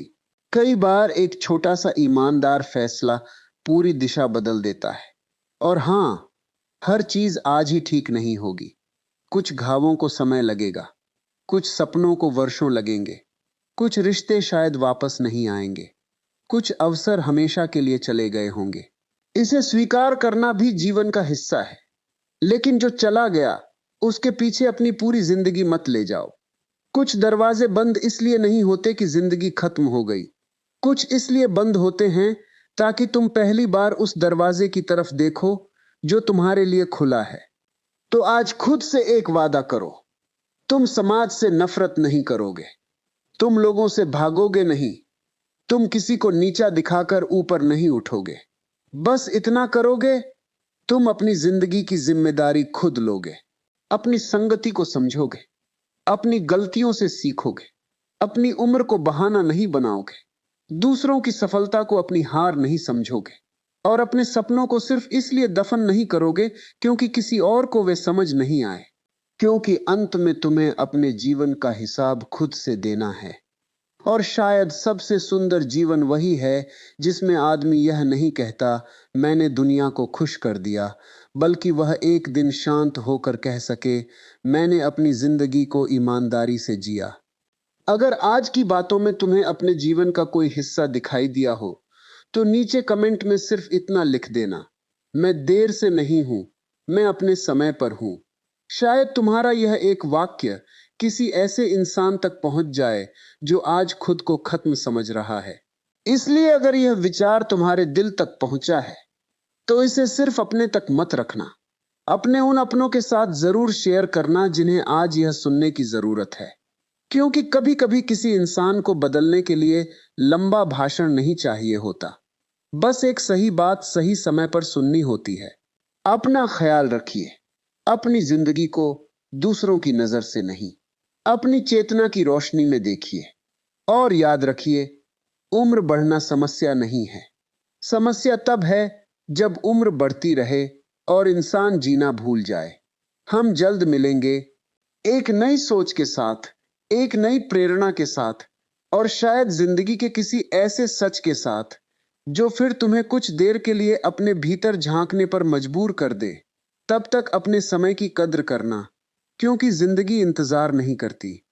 कई बार एक छोटा सा ईमानदार फैसला पूरी दिशा बदल देता है। और हां, हर चीज आज ही ठीक नहीं होगी। कुछ घावों को समय लगेगा, कुछ सपनों को वर्षों लगेंगे, कुछ रिश्ते शायद वापस नहीं आएंगे, कुछ अवसर हमेशा के लिए चले गए होंगे। इसे स्वीकार करना भी जीवन का हिस्सा है। लेकिन जो चला गया, उसके पीछे अपनी पूरी जिंदगी मत ले जाओ। कुछ दरवाजे बंद इसलिए नहीं होते कि जिंदगी खत्म हो गई, कुछ इसलिए बंद होते हैं ताकि तुम पहली बार उस दरवाजे की तरफ देखो जो तुम्हारे लिए खुला है। तो आज खुद से एक वादा करो, तुम समाज से नफरत नहीं करोगे, तुम लोगों से भागोगे नहीं, तुम किसी को नीचा दिखाकर ऊपर नहीं उठोगे। बस इतना करोगे, तुम अपनी जिंदगी की जिम्मेदारी खुद लोगे, अपनी संगति को समझोगे, अपनी गलतियों से सीखोगे, अपनी उम्र को बहाना नहीं बनाओगे, दूसरों की सफलता को अपनी हार नहीं समझोगे, और अपने सपनों को सिर्फ इसलिए दफन नहीं करोगे क्योंकि किसी और को वे समझ नहीं आए। क्योंकि अंत में तुम्हें अपने जीवन का हिसाब खुद से देना है। और शायद सबसे सुंदर जीवन वही है जिसमें आदमी यह नहीं कहता मैंने दुनिया को खुश कर दिया, बल्कि वह एक दिन शांत होकर कह सके मैंने अपनी जिंदगी को ईमानदारी से जिया। अगर आज की बातों में तुम्हें अपने जीवन का कोई हिस्सा दिखाई दिया हो, तो नीचे कमेंट में सिर्फ इतना लिख देना, मैं देर से नहीं हूं, मैं अपने समय पर हूं। शायद तुम्हारा यह एक वाक्य किसी ऐसे इंसान तक पहुंच जाए जो आज खुद को खत्म समझ रहा है। इसलिए अगर यह विचार तुम्हारे दिल तक पहुंचा है, तो इसे सिर्फ अपने तक मत रखना, अपने उन अपनों के साथ जरूर शेयर करना जिन्हें आज यह सुनने की जरूरत है। क्योंकि कभी कभी किसी इंसान को बदलने के लिए लंबा भाषण नहीं चाहिए होता, बस एक सही बात सही समय पर सुननी होती है। अपना ख्याल रखिए, अपनी जिंदगी को दूसरों की नजर से नहीं, अपनी चेतना की रोशनी में देखिए। और याद रखिए, उम्र बढ़ना समस्या नहीं है, समस्या तब है जब उम्र बढ़ती रहे और इंसान जीना भूल जाए। हम जल्द मिलेंगे, एक नई सोच के साथ, एक नई प्रेरणा के साथ, और शायद जिंदगी के किसी ऐसे सच के साथ जो फिर तुम्हें कुछ देर के लिए अपने भीतर झांकने पर मजबूर कर दे। तब तक अपने समय की कद्र करना, क्योंकि जिंदगी इंतजार नहीं करती।